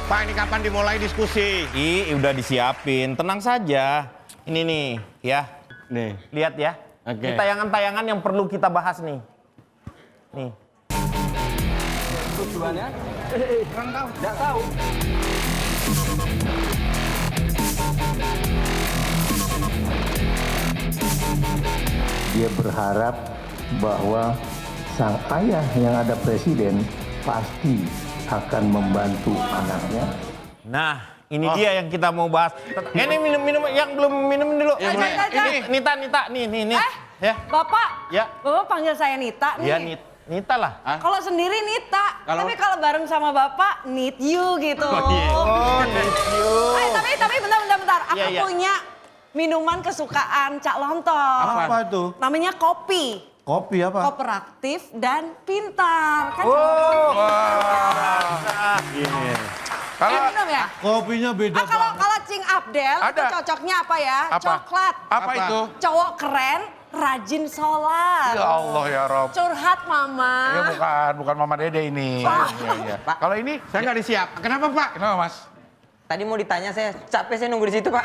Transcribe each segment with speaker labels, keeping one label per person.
Speaker 1: Pak, ini kapan dimulai diskusi?
Speaker 2: Udah disiapin, tenang saja. Ini nih, ya.
Speaker 1: Nih.
Speaker 2: Lihat ya.
Speaker 1: Oke.
Speaker 2: Ini tayangan-tayangan yang perlu kita bahas nih. Nih.
Speaker 3: Tujuannya? Kurang tahu. Nggak tahu.
Speaker 4: Dia berharap bahwa sang ayah yang ada presiden pasti akan membantu anaknya.
Speaker 2: Nah, ini dia yang kita mau bahas. Ini minum yang belum minum dulu.
Speaker 5: Ini.
Speaker 2: Nita, nih. Ya.
Speaker 5: Bapak,
Speaker 2: Ya.
Speaker 5: Bapak panggil saya Nita nih.
Speaker 2: Ya, Nita lah.
Speaker 5: Kalau sendiri Nita, tapi kalau bareng sama Bapak, Nit you gitu.
Speaker 2: Oh, thank you.
Speaker 5: Tapi bentar. Aku
Speaker 2: Iya.
Speaker 5: punya minuman kesukaan Cak Lontong.
Speaker 6: Apa itu?
Speaker 5: Namanya kopi.
Speaker 6: Kopi apa?
Speaker 5: Kooperatif dan pintar. Kan
Speaker 6: Ini.
Speaker 5: minum ya?
Speaker 6: Kopinya beda
Speaker 5: Kalau Cing Abdel itu
Speaker 3: Ada.
Speaker 5: cocoknya apa ya?
Speaker 3: Apa?
Speaker 5: Coklat.
Speaker 3: Apa itu?
Speaker 5: Cowok keren, rajin sholat.
Speaker 3: Ya Allah ya Rob.
Speaker 5: Curhat mama.
Speaker 3: Ya bukan Mama Dede ini. Iya.
Speaker 1: Pak.
Speaker 3: Kalau ini,
Speaker 1: Saya nggak disiap. Kenapa, Pak?
Speaker 3: kenapa Mas?
Speaker 7: Tadi mau ditanya saya, capek saya nunggu di situ Pak.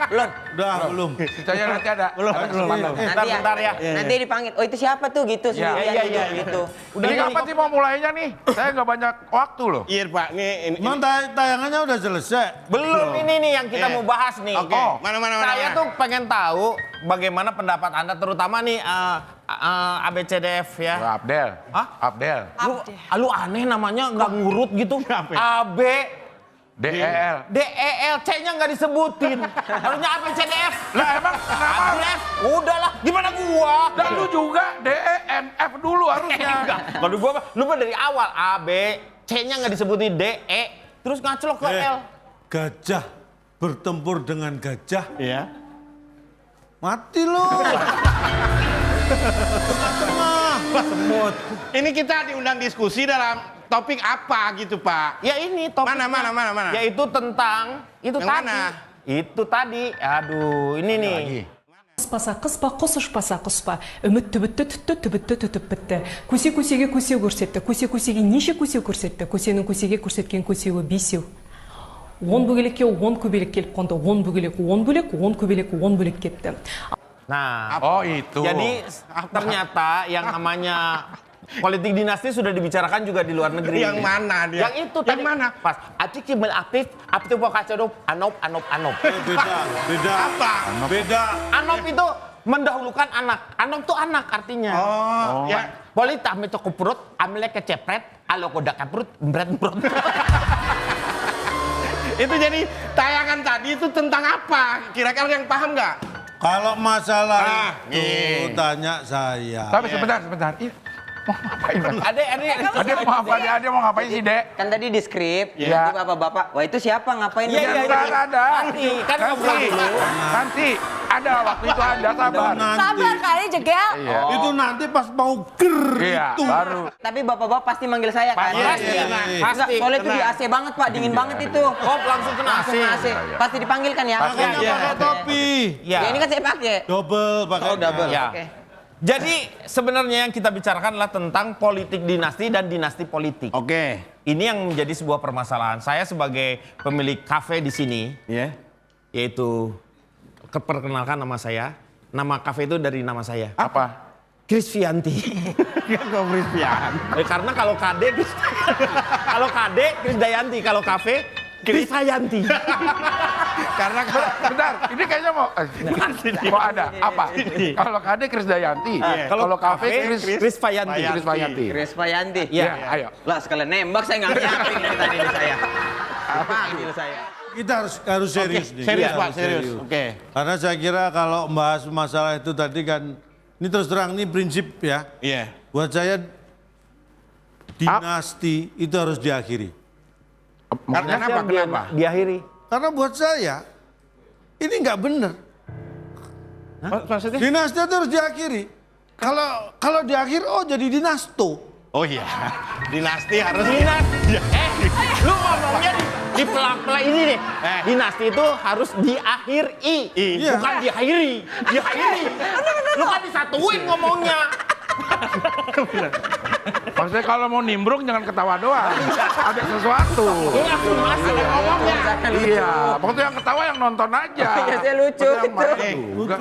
Speaker 7: Belum.
Speaker 6: Belum.
Speaker 3: Saya nanti ada. Ada kesempatan.
Speaker 2: Bentar ya.
Speaker 7: Nanti dipanggil. Oh itu siapa tuh gitu sendirian
Speaker 2: Iya.
Speaker 7: gitu.
Speaker 3: Ini kapan sih mau mulainya nih? Saya nggak banyak waktu loh.
Speaker 1: Iya, Pak. Ini.
Speaker 6: Emang tayangannya udah selesai?
Speaker 2: Belum, ini nih yang kita mau bahas nih.
Speaker 1: Oke.
Speaker 3: Oh.
Speaker 1: Mana.
Speaker 2: Saya tuh pengen tahu bagaimana pendapat Anda terutama nih ABCDF ya.
Speaker 3: Abdel.
Speaker 2: Hah?
Speaker 3: Abdel.
Speaker 2: Lu aneh namanya nggak ngurut gitu. AB,
Speaker 3: DEL.
Speaker 2: DEL, C-nya nggak disebutin. Harusnya ABCDF.
Speaker 3: Lah emang kenapa?
Speaker 2: ABCDF, udahlah. Gimana gua?
Speaker 3: Dan lu juga DENF dulu harusnya.
Speaker 2: Enggak. Kalau gua lu mah dari awal AB, C-nya nggak disebutin DE, terus ngaclok ke L.
Speaker 6: Gajah bertempur dengan gajah,
Speaker 1: Iya.
Speaker 6: mati lo.
Speaker 2: Semut.
Speaker 1: Ini kita diundang diskusi dalam topik apa gitu, Pak?
Speaker 2: Ya ini topiknya.
Speaker 1: Mana?
Speaker 2: Yaitu tentang itu
Speaker 1: Yang
Speaker 2: tadi.
Speaker 1: mana?
Speaker 2: Itu tadi. Aduh, ini nih.
Speaker 8: Қыспаса қыспа, құс ұшпаса құспа. Үміт түбітті түтті, түбітті түтіп бітті. Көсе-көсеге көсе көрсетті. Көсе-көсеге неше көсе көрсетті. Көсенің көсеге көрсеткен көсеуі бесеу. 10 бөгелекке 10 көбелек келіп қонды. 10 бөгелек 10 бөлек, 10 көбелек 10 бөлек кетті.
Speaker 2: Nah,
Speaker 3: Oh itu.
Speaker 2: jadi ternyata yang namanya politik dinasti sudah dibicarakan juga di luar negeri.
Speaker 1: Yang mana dia?
Speaker 2: Yang itu
Speaker 1: Yang
Speaker 2: tadi.
Speaker 1: mana?
Speaker 2: Pas. Acik cimel aktif kacau anop.
Speaker 6: Beda.
Speaker 1: Apa?
Speaker 6: Beda.
Speaker 2: Anop itu mendahulukan anak. Anop itu anak artinya.
Speaker 1: Oh, ya.
Speaker 2: Polita ame cokop perut, amele kecepret, alo kodak perut, brot.
Speaker 1: Itu jadi tayangan tadi itu tentang apa? Kira-kira yang paham nggak?
Speaker 6: Kalau masalah
Speaker 1: Ah,
Speaker 6: itu
Speaker 1: nih.
Speaker 6: tanya saya.
Speaker 3: Tapi sebentar. Ih, mau ngapain? Mas?
Speaker 2: Ade.
Speaker 3: Ade mau ngapain sih, Dek?
Speaker 7: Kan tadi di skrip,
Speaker 3: Iya.
Speaker 7: nanti bapak-bapak, wah itu siapa ngapain?
Speaker 2: Iya.
Speaker 3: Ntar ada.
Speaker 2: Nanti, kan ngobrol dulu.
Speaker 3: Nanti ada waktu itu ada sabar.
Speaker 5: Sabar kali jegel.
Speaker 3: Iya.
Speaker 6: Itu nanti pas mau ger
Speaker 3: Iya,
Speaker 6: itu.
Speaker 3: baru.
Speaker 7: Tapi bapak-bapak pasti manggil saya kan?
Speaker 2: Pasti.
Speaker 7: Enggak, soalnya itu di AC banget Pak, dingin banget itu.
Speaker 2: Oh, langsung kena
Speaker 7: Langsung AC. Pasti dipanggil kan ya?
Speaker 3: Pasti.
Speaker 6: Makanya
Speaker 2: Iya.
Speaker 6: pakai topi.
Speaker 2: Ya.
Speaker 7: Ya ini kan saya pakai.
Speaker 6: Double pakai.
Speaker 2: Ya.
Speaker 7: Oke.
Speaker 2: Jadi sebenarnya yang kita bicarakan adalah tentang politik dinasti dan dinasti politik.
Speaker 1: Oke.
Speaker 2: Ini yang menjadi sebuah permasalahan. Saya sebagai pemilik kafe di sini,
Speaker 1: Ya.
Speaker 2: yaitu perkenalkan nama saya. Nama kafe itu dari nama saya.
Speaker 3: Apa?
Speaker 2: Krisvianti.
Speaker 1: Kok Brian?
Speaker 2: Karena kalau KD Krisdayanti, kalau kafe Krisdayanti.
Speaker 1: Karena
Speaker 3: Bentar, ini kayaknya mau ada apa? Kalau Kade Krisdayanti, kalau kafe
Speaker 2: Krisdayanti.
Speaker 3: Krisdayanti.
Speaker 7: Krispayanti.
Speaker 2: Iya.
Speaker 3: Ayo.
Speaker 7: Lah sekalian nembak saya nggak nyiapin ini tadi nih saya. Panggil saya.
Speaker 6: Kita harus serius nih.
Speaker 1: serius,
Speaker 6: Kita
Speaker 1: Pak,
Speaker 6: harus
Speaker 1: serius. Oke.
Speaker 6: Karena saya kira kalau membahas masalah itu tadi kan, ini terus terang ini prinsip ya.
Speaker 1: Iya.
Speaker 6: Buat saya dinasti itu harus diakhiri.
Speaker 1: Kenapa? Kenapa?
Speaker 2: Diakhiri.
Speaker 6: Karena buat saya ini nggak benar.
Speaker 1: Maksudnya?
Speaker 6: Dinasti itu harus diakhiri. Kalau diakhiri oh jadi dinasto.
Speaker 1: Oh iya. Dinasti harus
Speaker 2: Lu ngomongnya di pelak-pelak ini nih. Dinasti itu harus diakhiri,
Speaker 6: Iya.
Speaker 2: bukan diakhiri. Lu kan disatuin ngomongnya.
Speaker 3: Maksudnya kalau mau nimbrung jangan ketawa doang. Ada sesuatu.
Speaker 2: Ada ngomongnya.
Speaker 3: Iya, pokoknya yang ketawa yang nonton aja.
Speaker 7: Iya, saya lucu
Speaker 3: Maksudnya yang
Speaker 7: gitu.
Speaker 3: main juga.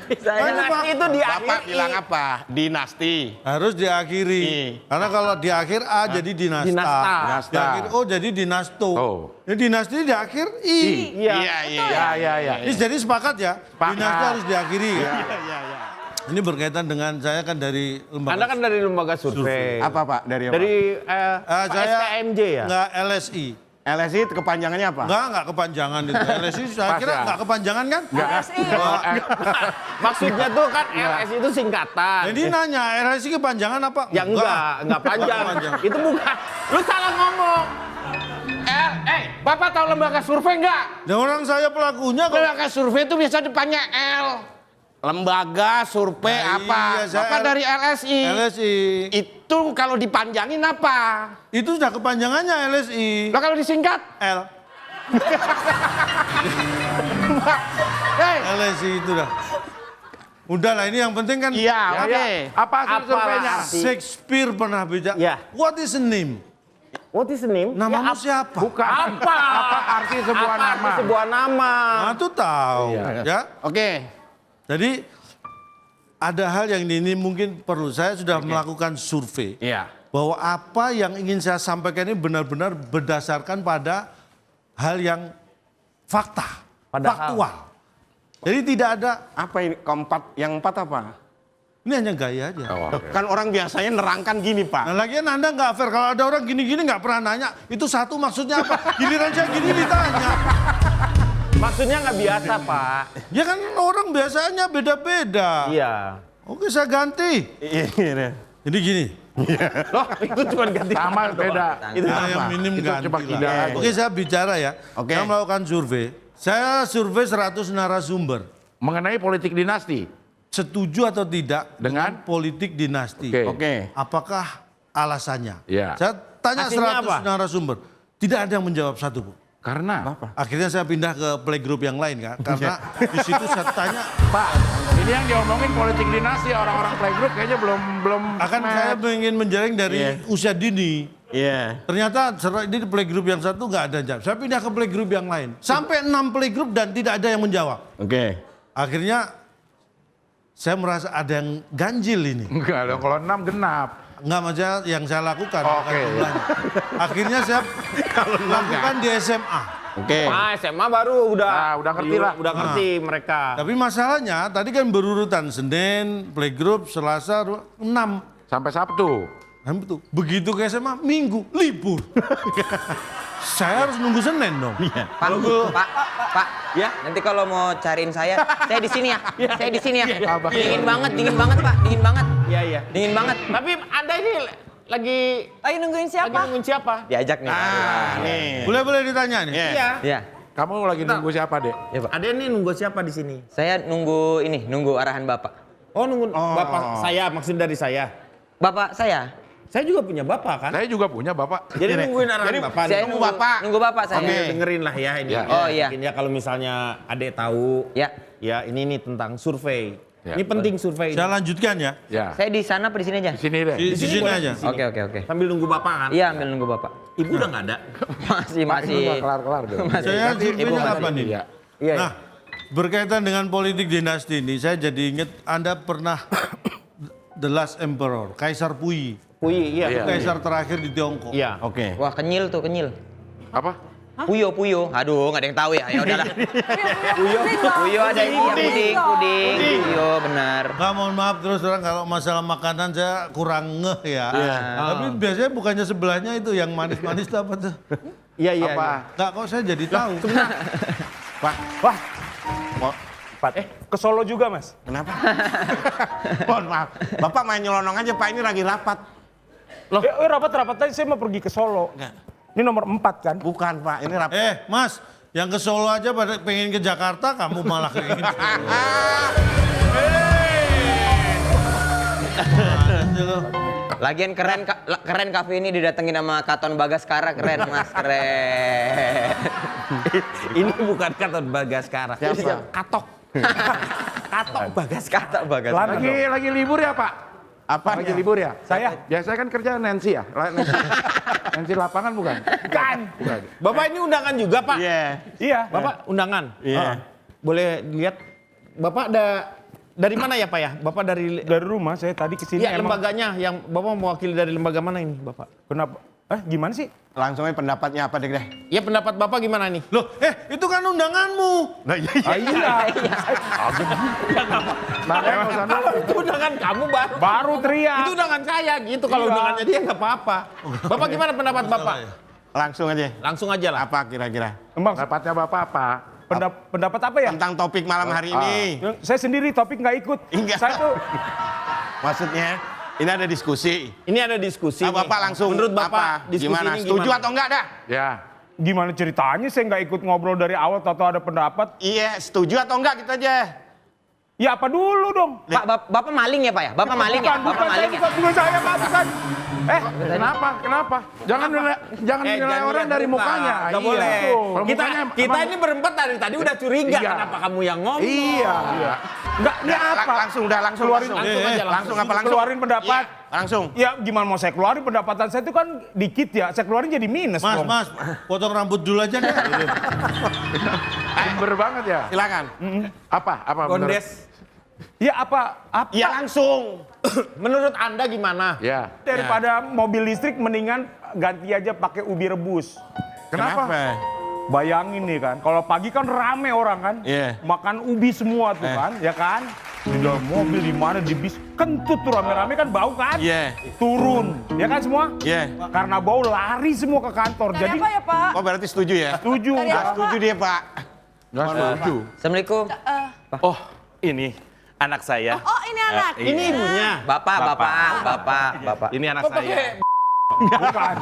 Speaker 2: Dinasti itu
Speaker 1: Bapak
Speaker 2: diakhiri.
Speaker 1: bilang apa? Dinasti.
Speaker 6: Harus diakhiri. Karena kalau di akhir A jadi dinasta.
Speaker 2: Dinasta.
Speaker 6: Di akhir O jadi dinasto.
Speaker 3: Oh.
Speaker 6: Ini dinasti di akhir I.
Speaker 2: Iya.
Speaker 3: Iya.
Speaker 6: Ini jadi sepakat ya.
Speaker 3: Sepakat.
Speaker 6: Dinasti harus diakhiri ya. Ini berkaitan dengan saya kan dari lembaga.
Speaker 2: Anda kan dari lembaga survei.
Speaker 1: Apa Pak? Dari apa?
Speaker 2: Dari
Speaker 6: saya
Speaker 2: SKMJ ya?
Speaker 6: Enggak LSI.
Speaker 1: LSI itu kepanjangannya apa?
Speaker 6: Enggak kepanjangan itu. LSI saya
Speaker 3: Pas
Speaker 6: kira
Speaker 3: ya?
Speaker 6: enggak kepanjangan kan?
Speaker 5: LSI.
Speaker 2: Maksudnya tuh kan LS itu singkatan.
Speaker 6: Jadi nanya LSI kepanjangan apa?
Speaker 2: Ya enggak panjang. Itu bukan. Lu salah ngomong.
Speaker 1: Bapak tahu lembaga survei nggak?
Speaker 6: Dan orang saya pelakunya kok.
Speaker 1: Lembaga survei itu biasa depannya L. Lembaga survei
Speaker 6: Nah,
Speaker 1: apa?
Speaker 6: iya, saya
Speaker 1: Bapak dari LSI.
Speaker 6: LSI.
Speaker 1: Itu kalau dipanjangin apa?
Speaker 6: Itu sudah kepanjangannya LSI.
Speaker 1: Lah kalau disingkat?
Speaker 6: L.
Speaker 1: Hei,
Speaker 6: LSI itu dah. Udah lah ini yang penting kan.
Speaker 1: iya, oke.
Speaker 3: Apa hasil surveinya?
Speaker 6: Shakespeare pernah bicara.
Speaker 2: Ya.
Speaker 6: What is a name?
Speaker 2: What is the name?
Speaker 6: Namamu siapa?
Speaker 3: Bukan.
Speaker 2: Apa?
Speaker 3: Apa arti sebuah
Speaker 2: Apa
Speaker 3: nama?
Speaker 2: arti sebuah nama?
Speaker 6: Nah, itu tahu. Ya.
Speaker 1: Oke.
Speaker 6: Jadi ada hal yang ini mungkin perlu. Saya sudah melakukan survei.
Speaker 1: Iya.
Speaker 6: Bahwa apa yang ingin saya sampaikan ini benar-benar berdasarkan pada hal yang fakta. Faktual. Jadi tidak ada,
Speaker 1: Apa ini? Keempat, yang empat apa?
Speaker 6: ini hanya gaya aja.
Speaker 3: Oh, oke.
Speaker 1: Kan orang biasanya nerangkan gini, Pak.
Speaker 6: Nah lagian Anda nggak fair, kalau ada orang gini-gini nggak pernah nanya, itu satu maksudnya apa? Giliran saya gini ditanya.
Speaker 2: Maksudnya nggak biasa, Pak.
Speaker 6: Ya kan orang biasanya beda-beda.
Speaker 2: Iya.
Speaker 6: Oke saya ganti.
Speaker 1: Iya.
Speaker 6: Jadi gini,
Speaker 2: Loh, itu cuma ganti
Speaker 3: Sama beda.
Speaker 2: Itu
Speaker 6: nah,
Speaker 2: apa?
Speaker 6: yang minim
Speaker 3: Itu
Speaker 6: ganti
Speaker 3: cuma
Speaker 6: lah.
Speaker 3: tidak aja.
Speaker 6: Oke saya bicara ya,
Speaker 1: Oke.
Speaker 6: saya melakukan survei. Saya survei 100 narasumber.
Speaker 3: Mengenai politik dinasti.
Speaker 6: Setuju atau tidak
Speaker 3: Dengan?
Speaker 6: politik dinasti?
Speaker 3: Oke.
Speaker 1: Oke.
Speaker 6: Apakah alasannya?
Speaker 3: Iya.
Speaker 6: Saya tanya
Speaker 2: Hasilnya
Speaker 6: 100
Speaker 2: apa?
Speaker 6: narasumber. Tidak ada yang menjawab satu pun.
Speaker 3: Karena
Speaker 6: Akhirnya saya pindah ke playgroup yang lain kan. Karena di situ saya tanya,
Speaker 3: Pak, ini yang diomongin politik dinasti, orang-orang playgroup kayaknya belum
Speaker 6: akan saya ingin menjaring dari
Speaker 1: Iya.
Speaker 6: usia dini.
Speaker 1: Iya.
Speaker 6: Ternyata di playgroup yang satu nggak ada yang jawab. Saya pindah ke playgroup yang lain. Sampai 6 playgroup dan tidak ada yang menjawab.
Speaker 1: Oke.
Speaker 6: Akhirnya saya merasa ada yang ganjil ini.
Speaker 3: enggak dong, kalau 6 genap.
Speaker 6: Enggak maksudnya yang saya lakukan.
Speaker 3: Oke.
Speaker 6: bukan jumlahnya. Akhirnya saya lakukan di SMA.
Speaker 1: Oke.
Speaker 2: SMA baru udah
Speaker 3: udah ngerti lah.
Speaker 2: Udah ngerti mereka.
Speaker 6: Tapi masalahnya tadi kan berurutan Senin, playgroup, Selasa, 6.
Speaker 3: Sampai Sabtu.
Speaker 6: Betul. Begitu ke SMA, Minggu, libur. Saya harus nunggu Senin dong.
Speaker 7: Pak, ya. Nanti kalau mau cariin saya di sini ya. Saya di sini ya. Dingin banget, Pak, dingin banget.
Speaker 2: Iya.
Speaker 7: Dingin banget.
Speaker 2: Tapi Anda ini lagi
Speaker 5: Lagi nungguin
Speaker 2: lagi
Speaker 5: siapa?
Speaker 2: nungguin siapa?
Speaker 7: Diajak nih.
Speaker 1: Nih.
Speaker 6: Boleh ditanya nih?
Speaker 1: Iya.
Speaker 2: Iya.
Speaker 7: Iya.
Speaker 3: Kamu lagi nunggu siapa, Dek?
Speaker 7: Iya, Pak.
Speaker 2: Ada nih nunggu siapa di sini?
Speaker 7: Saya nunggu arahan Bapak.
Speaker 2: Oh, nunggu bapak saya, maksud dari saya.
Speaker 7: Bapak saya.
Speaker 2: Saya juga punya bapak kan?
Speaker 3: Saya juga punya, Bapak.
Speaker 2: Jadi nungguin arahan bapak.
Speaker 7: Saya
Speaker 2: nih.
Speaker 1: nunggu Bapak.
Speaker 7: Nunggu Bapak saya.
Speaker 2: Oke, dengerin lah ya ini.
Speaker 3: Ya.
Speaker 7: Oh, iya.
Speaker 2: Mungkin ya kalau misalnya Adek tahu,
Speaker 7: Ya.
Speaker 2: ya ini nih tentang survei.
Speaker 3: Ya.
Speaker 2: Ini penting survei.
Speaker 6: Saya lanjutkan ya.
Speaker 3: Ya.
Speaker 7: Saya di sana apa di sini aja?
Speaker 3: Di sini deh.
Speaker 6: Di sini
Speaker 2: boleh.
Speaker 6: aja.
Speaker 7: Oke.
Speaker 2: Sambil nunggu bapak kan?
Speaker 7: Iya, ambil nunggu Bapak.
Speaker 2: Ibu udah nggak ada.
Speaker 7: Masih.
Speaker 3: Nggak kelar-kelar dong.
Speaker 6: Saya surveinya kapan ini?
Speaker 3: Iya.
Speaker 2: Iya.
Speaker 6: Nah, berkaitan dengan politik dinasti ini, saya jadi ingat Anda pernah The Last Emperor, Kaisar Puyi.
Speaker 2: Puyi, iya.
Speaker 3: Iya.
Speaker 6: Kaisar terakhir di Tiongkok.
Speaker 2: Iya.
Speaker 1: Oke.
Speaker 7: Wah, kenyil.
Speaker 3: Apa?
Speaker 7: Puyo. Aduh, nggak ada yang tahu ya. Ya udahlah. Puyo ada yang puding. Puyo, benar.
Speaker 6: Nggak, mohon maaf terus terang kalau masalah makanan saya kurang ngeh ya. Tapi biasanya bukannya sebelahnya itu yang manis-manis itu apa tuh?
Speaker 2: Iya.
Speaker 3: Apa?
Speaker 6: Nggak, kok saya jadi tahu.
Speaker 2: Ke Solo juga, Mas.
Speaker 1: Kenapa? Mohon maaf. Bapak main nyelonong aja, Pak. Ini lagi rapat.
Speaker 9: Loh, rapat-rapat tadi saya mau pergi ke Solo.
Speaker 1: Enggak.
Speaker 9: Ini nomor 4 kan?
Speaker 1: Bukan, Pak. Ini rapat.
Speaker 6: Mas, yang ke Solo aja pada pengen ke Jakarta, kamu malah pengen ke Solo.
Speaker 7: Lagian keren kafe ini didatengin sama Katon Bagaskara, keren Mas, keren.
Speaker 2: Ini bukan Katon Bagaskara.
Speaker 1: Siapa?
Speaker 2: Katok.
Speaker 7: Katok Bagaskara.
Speaker 3: Lagi libur ya, Pak?
Speaker 1: Apa
Speaker 3: Lagi libur ya?
Speaker 9: Saya.
Speaker 3: Biasanya kan kerja Nancy ya? Nancy lapangan bukan?
Speaker 9: Bukan.
Speaker 3: Bukan.
Speaker 2: Bapak ini undangan juga, Pak?
Speaker 1: Iya.
Speaker 9: Iya.
Speaker 2: Bapak undangan?
Speaker 1: Iya.
Speaker 2: Boleh dilihat. Bapak dari mana ya, Pak ya? Bapak dari
Speaker 9: Dari rumah saya tadi kesini.
Speaker 2: ya, lembaganya yang Bapak mewakili dari lembaga mana ini, Bapak?
Speaker 9: Kenapa? Gimana sih?
Speaker 1: Langsung aja pendapatnya apa deh.
Speaker 2: Ya pendapat Bapak gimana nih?
Speaker 6: Loh, itu kan undanganmu.
Speaker 1: Nah, iya.
Speaker 9: Iya.
Speaker 3: Makanya nggak usah nolak.
Speaker 2: Itu undangan kamu baru.
Speaker 9: Baru teriak.
Speaker 2: Itu undangan saya gitu. Kalau
Speaker 9: Iya.
Speaker 2: undangannya dia nggak apa-apa. Bapak gimana pendapat Bapak?
Speaker 1: Langsung aja.
Speaker 2: Langsung aja lah.
Speaker 1: Apa kira-kira?
Speaker 9: Emang
Speaker 3: Pendapatnya Bapak apa?
Speaker 9: pendapat apa ya?
Speaker 1: Tentang topik malam hari ini.
Speaker 9: Saya sendiri topik nggak ikut.
Speaker 1: Enggak.
Speaker 9: Saya tuh
Speaker 1: Maksudnya, ini ada diskusi.
Speaker 2: Ini ada diskusi.
Speaker 1: Ah, Bapak
Speaker 2: nih.
Speaker 1: langsung
Speaker 2: Menurut Bapak
Speaker 1: apa?
Speaker 2: diskusi
Speaker 1: Gimana?
Speaker 2: ini
Speaker 1: Setuju
Speaker 2: gimana?
Speaker 1: atau enggak dah?
Speaker 3: Ya.
Speaker 9: gimana ceritanya saya nggak ikut ngobrol dari awal atau ada pendapat?
Speaker 1: Iya, setuju atau enggak kita aja?
Speaker 9: Ya apa dulu dong?
Speaker 7: Pak, Bapak maling ya Pak ya? Bapak maling ya?
Speaker 9: Bukan,
Speaker 7: Bapak
Speaker 9: saya
Speaker 7: maling ya?
Speaker 9: bukan saya Pak, bukan.
Speaker 3: Kenapa? Kenapa? Jangan nilai
Speaker 2: jangan
Speaker 3: orang
Speaker 2: lihat
Speaker 3: dari
Speaker 2: muka.
Speaker 3: mukanya.
Speaker 2: Nggak
Speaker 3: Iya.
Speaker 2: boleh.
Speaker 3: Kalau
Speaker 2: Kita
Speaker 3: mukanya
Speaker 2: ini berempat dari tadi udah curiga.
Speaker 3: Iya.
Speaker 2: Kenapa kamu yang ngomong?
Speaker 3: Iya.
Speaker 9: Enggak, ini apa?
Speaker 1: Langsung langsung.
Speaker 9: Keluarin
Speaker 2: langsung aja,
Speaker 1: Langsung apa langsung?
Speaker 9: Keluarin pendapat.
Speaker 1: Iya, langsung.
Speaker 9: Ya gimana mau saya keluarin pendapatan saya itu kan dikit ya. Saya keluarin jadi minus
Speaker 6: Mas,
Speaker 9: dong.
Speaker 6: Mas, potong rambut dulu aja deh.
Speaker 3: Sumber banget ya.
Speaker 1: Silakan.
Speaker 3: Apa? Menurut?
Speaker 2: Gondes.
Speaker 9: Ya apa?
Speaker 1: Iya langsung.
Speaker 2: Menurut Anda gimana?
Speaker 3: Ya.
Speaker 9: Daripada mobil listrik mendingan ganti aja pakai ubi rebus.
Speaker 3: Kenapa?
Speaker 9: Bayangin nih kan, kalau pagi kan rame orang kan,
Speaker 1: Iya.
Speaker 9: makan ubi semua tuh kan, ya kan? Di dalam mobil, di mana, di bis, kentut tuh rame-rame kan bau kan?
Speaker 1: Iya.
Speaker 9: Turun, ya kan semua?
Speaker 1: Iya.
Speaker 9: Karena bau lari semua ke kantor.
Speaker 5: Dari apa ya Pak?
Speaker 1: Oh berarti setuju ya?
Speaker 9: Setuju.
Speaker 5: Dari
Speaker 1: Nggak
Speaker 5: apa?
Speaker 1: setuju dia Pak.
Speaker 3: Nggak setuju.
Speaker 7: Assalamualaikum.
Speaker 10: Oh, ini anak saya.
Speaker 5: Oh ini anak.
Speaker 2: Ini ibunya.
Speaker 7: Bapak.
Speaker 10: Ini anak saya.
Speaker 9: Bukan.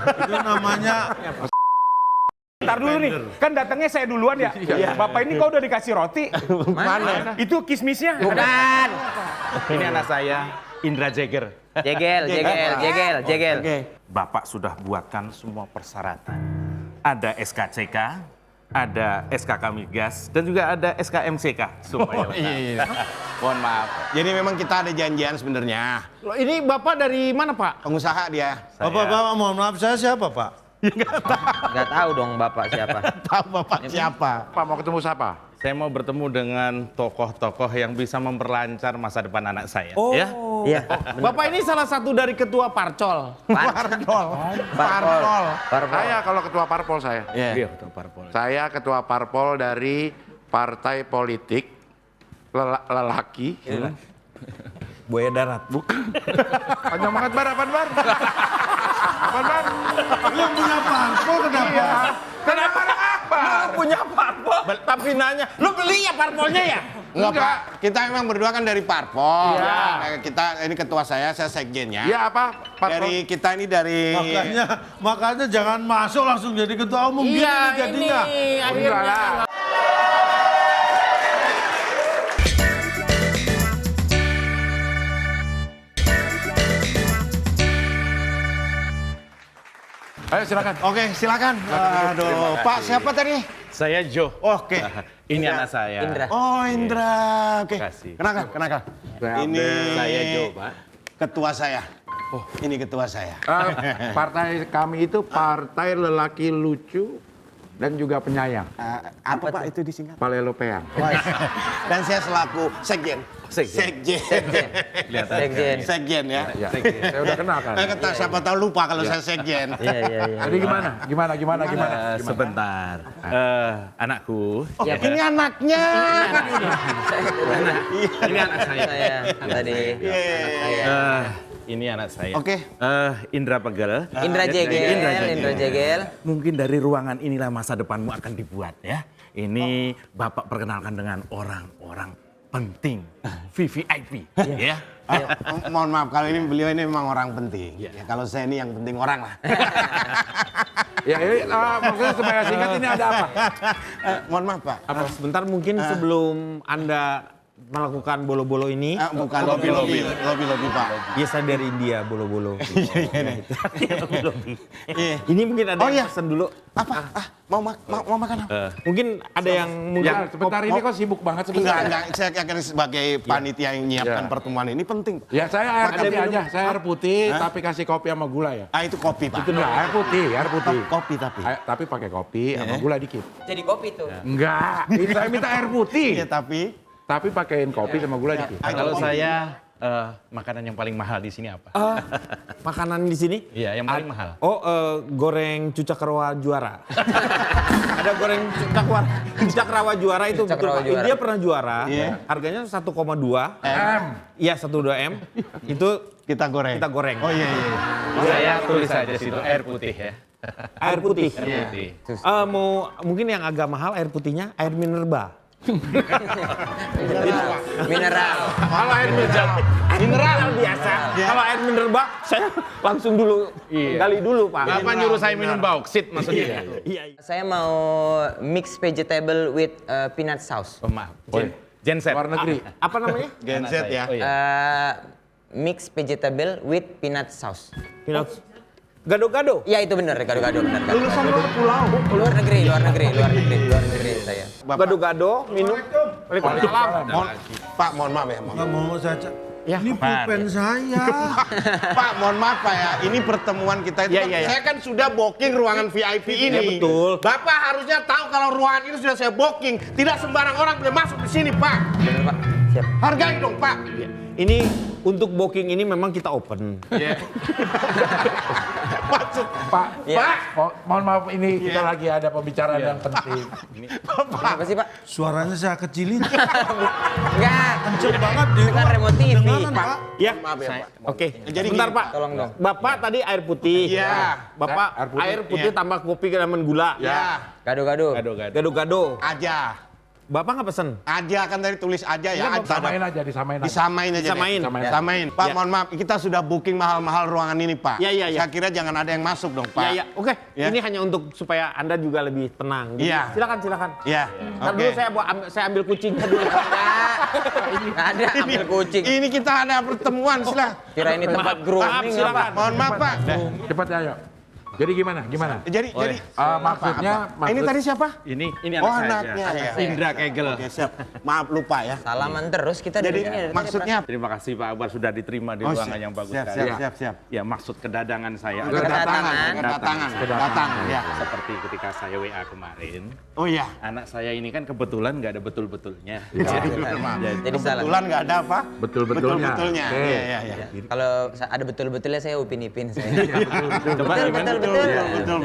Speaker 6: Itu namanya
Speaker 9: Ntar dulu nih, kan datangnya saya duluan ya. Bapak ini kok udah dikasih roti?
Speaker 1: Mana?
Speaker 9: Itu kismisnya.
Speaker 7: Bukan.
Speaker 10: Ini anak saya, Indra Jagger.
Speaker 7: Jegel.
Speaker 10: Bapak sudah buatkan semua persyaratan. Ada SKCK, ada SKK Migas, dan juga ada SKMCK. Supaya
Speaker 1: Iya. Mohon maaf. Jadi memang kita ada janjian sebenarnya.
Speaker 2: Loh, ini Bapak dari mana, Pak?
Speaker 1: Pengusaha dia.
Speaker 6: Bapak, mohon maaf, saya siapa, Pak?
Speaker 7: Nggak tahu dong Bapak siapa.
Speaker 1: Tahu Bapak siapa?
Speaker 3: Pak mau ketemu siapa?
Speaker 10: saya mau bertemu dengan tokoh-tokoh yang bisa memperlancar masa depan anak saya.
Speaker 2: Oh.
Speaker 10: Ya?
Speaker 7: Iya.
Speaker 2: Bapak ini salah satu dari ketua Parcol.
Speaker 1: Parpol.
Speaker 3: Saya kalau ketua parpol saya.
Speaker 1: Iya.
Speaker 10: ketua parpol.
Speaker 3: Saya ketua parpol dari partai politik lelaki.
Speaker 2: Buaya darat.
Speaker 3: Panjang banget bar, apaan bar? Apaan bar?
Speaker 6: Yang punya parpol kenapa?
Speaker 3: Kenapa apa?
Speaker 2: Punya parpol, tapi nanya, lu beli ya parpolnya ya?
Speaker 1: Enggak Pak, kita memang berdua kan dari Parpol. Nah, kita ini ketua saya sekjennya.
Speaker 3: Iya apa? Parpol.
Speaker 1: Dari kita ini dari
Speaker 6: Makanya jangan masuk langsung jadi ketua umum gitu jadinya.
Speaker 3: Enggak lah. Ayo silakan.
Speaker 1: Oke, silakan. Aduh, Pak siapa tadi?
Speaker 10: Saya Joe.
Speaker 1: Oke.
Speaker 10: Ini anak saya.
Speaker 7: Indra.
Speaker 1: Oh, Indra. Oke.
Speaker 10: Kasih.
Speaker 1: Kenalkan. Ini
Speaker 10: Saya Joe, Pak.
Speaker 1: ketua saya. Oh, ini ketua saya.
Speaker 3: Partai kami itu partai lelaki lucu dan juga penyayang.
Speaker 1: Apa Pak itu disingkat?
Speaker 3: Palelopean.
Speaker 1: Dan saya selaku sekjen.
Speaker 7: Sekjen.
Speaker 1: Sekjen ya.
Speaker 3: Ya, saya udah kenal kan.
Speaker 1: Siapa tahu lupa kalau saya sekjen.
Speaker 7: Iya.
Speaker 3: Jadi gimana?
Speaker 10: Sebentar. Anakku.
Speaker 1: Oh, ini anaknya.
Speaker 10: Ini anak saya.
Speaker 7: Saya tadi.
Speaker 10: Ini anak saya.
Speaker 1: Oke.
Speaker 10: Indra Pegel.
Speaker 7: Indra Jegel.
Speaker 10: Mungkin dari ruangan inilah masa depanmu akan dibuat ya. Ini Bapak perkenalkan dengan orang-orang penting. VVIP. Ya.
Speaker 1: Mohon maaf, kalau ini beliau ini memang orang penting. Ya, kalau saya ini yang penting orang lah.
Speaker 3: Ya, ini maksudnya supaya singkat ini ada apa?
Speaker 1: Mohon maaf Pak.
Speaker 2: Sebentar mungkin sebelum Anda melakukan bolo-bolo ini.
Speaker 1: Bukan lobby Pak.
Speaker 2: Biasa dari India bolo-bolo. Ini mungkin ada yang pesan dulu.
Speaker 1: Apa? Mau makan apa?
Speaker 2: Mungkin ada yang mungkin
Speaker 3: Ya, sebentar ini kok sibuk banget sebentar.
Speaker 1: Enggak. Saya akan sebagai panitia yang menyiapkan pertemuan ini penting.
Speaker 3: Ya saya air
Speaker 1: Makan
Speaker 3: putih
Speaker 1: minum.
Speaker 3: aja, saya air putih tapi kasih kopi sama gula ya.
Speaker 1: Itu kopi Pak.
Speaker 3: Itu enggak, air putih.
Speaker 1: Kopi tapi.
Speaker 3: Tapi pakai kopi sama gula dikit.
Speaker 7: Jadi kopi tuh.
Speaker 3: Enggak, ini saya minta air putih.
Speaker 1: Iya tapi.
Speaker 3: Tapi pakein kopi sama gula dikit.
Speaker 10: Kalau saya makanan yang paling mahal di sini apa?
Speaker 2: makanan di sini.
Speaker 10: Iya, yang paling mahal.
Speaker 2: Goreng cucak rawa juara. Ada goreng cucak rawa juara itu
Speaker 7: Cucak
Speaker 2: betul
Speaker 7: rawa
Speaker 2: Pak.
Speaker 7: juara.
Speaker 2: Dia pernah juara.
Speaker 1: Iya.
Speaker 2: Harganya 1,2
Speaker 3: M.
Speaker 2: Iya 1,2 M. Itu
Speaker 1: Kita goreng.
Speaker 2: kita goreng.
Speaker 1: Oh iya.
Speaker 10: Saya tulis saja situ air putih ya.
Speaker 2: Air putih.
Speaker 10: Air putih.
Speaker 2: Mau mungkin yang agak mahal air putihnya air minerba.
Speaker 7: Mineral.
Speaker 2: Kalau air mineral biasa. Kalau air minerba saya langsung dulu gali dulu Pak.
Speaker 10: Bapak nyuruh saya minum bauksit maksudnya.
Speaker 2: Iya.
Speaker 7: Saya mau mix vegetable with peanut sauce.
Speaker 10: Oh, maaf. Genset.
Speaker 3: Luar negeri.
Speaker 2: Apa namanya?
Speaker 1: Genset ya.
Speaker 10: Oh, iya.
Speaker 7: Mix vegetable with peanut sauce.
Speaker 2: Gado-gado.
Speaker 7: Iya itu benar, gado-gado benar. Lulusan luar pulau. Luar negeri saya.
Speaker 2: Gado-gado minum.
Speaker 3: Waalaikumsalam.
Speaker 1: Pak, mohon maaf ya.
Speaker 6: Nggak mau saja.
Speaker 2: Ya,
Speaker 6: Ini pulpen saya.
Speaker 1: Pak, mohon maaf Pak ya. Ini pertemuan kita itu.
Speaker 2: Iya.
Speaker 1: Saya kan sudah booking ruangan VIP ini.
Speaker 2: Iya, betul.
Speaker 1: Bapak harusnya tahu kalau ruangan ini sudah saya booking. Tidak sembarang orang boleh masuk di sini, Pak.
Speaker 7: Benar Pak. Siap.
Speaker 1: Hargai dong, Pak.
Speaker 2: Ini untuk booking ini memang kita open.
Speaker 1: Maksud
Speaker 3: Pak,
Speaker 7: Iya.
Speaker 3: mohon maaf ini kita lagi ada pembicaraan yang penting.
Speaker 7: Apa sih Pak?
Speaker 6: Suaranya saya kecilin.
Speaker 7: Enggak.
Speaker 6: Kenceng banget
Speaker 7: Itu kan remote TV.
Speaker 6: Dengaran, Pak.
Speaker 2: Ya,
Speaker 1: maaf ya, Pak.
Speaker 2: Oke.
Speaker 1: Jadi
Speaker 2: Bentar
Speaker 1: gini,
Speaker 2: Pak.
Speaker 7: Tolong dong.
Speaker 2: Bapak tadi air putih.
Speaker 1: Iya.
Speaker 2: Bapak air putih
Speaker 1: Iya.
Speaker 2: tambah kopi dengan gula.
Speaker 1: Ya,
Speaker 7: Gado-gado.
Speaker 2: Gado-gado.
Speaker 1: aja.
Speaker 2: Bapak nggak pesen?
Speaker 1: Aja kan tadi tulis aja ya.
Speaker 3: Samain aja, disamain aja.
Speaker 1: Disamain aja.
Speaker 2: Disamain.
Speaker 1: Deh. Samain. Pak,
Speaker 2: Ya.
Speaker 1: mohon maaf, kita sudah booking mahal-mahal ruangan ini, Pak.
Speaker 2: Iya.
Speaker 1: Saya kira jangan ada yang masuk dong, Pak.
Speaker 2: Iya. Oke.
Speaker 1: Ya.
Speaker 2: Ini hanya untuk supaya Anda juga lebih tenang. Jadi,
Speaker 1: Iya.
Speaker 2: Silakan.
Speaker 1: Iya.
Speaker 2: Ntar dulu saya ambil kucingnya dulu.
Speaker 7: Nggak ada ambil kucing.
Speaker 1: Ini kita ada pertemuan, silah.
Speaker 7: Kira ini tempat grooming
Speaker 2: silakan.
Speaker 7: apa?
Speaker 1: Mohon maaf, Pak.
Speaker 3: Cepat ya, ayo. Jadi gimana?
Speaker 1: Jadi
Speaker 3: Maksudnya,
Speaker 1: ini tadi siapa?
Speaker 10: Ini
Speaker 1: Oh,
Speaker 10: anak
Speaker 1: anaknya
Speaker 10: saya.
Speaker 1: ya.
Speaker 10: Indra Kegel.
Speaker 1: Oke, siap. Maaf lupa ya.
Speaker 7: Salaman terus kita
Speaker 1: Jadi
Speaker 7: dari sini. dari tadi,
Speaker 1: maksudnya
Speaker 10: Terima kasih Pak Akbar sudah diterima di
Speaker 1: Oh,
Speaker 10: ruangan yang bagus
Speaker 1: siap,
Speaker 10: sekali.
Speaker 1: siap.
Speaker 10: Ya maksud kedatangan saya
Speaker 7: Kedatangan.
Speaker 1: Datang, ya.
Speaker 10: seperti ketika saya WA kemarin.
Speaker 1: Oh iya.
Speaker 10: Anak saya ini kan kebetulan nggak ada betul-betulnya.
Speaker 7: Jadi salah.
Speaker 1: Kebetulan nggak ada apa?
Speaker 3: Betul-betulnya.
Speaker 1: Betul-betulnya.
Speaker 3: Oke.
Speaker 1: Iya.
Speaker 7: Kalau ada betul-betulnya saya upin-ipin saya.
Speaker 10: Coba gimana?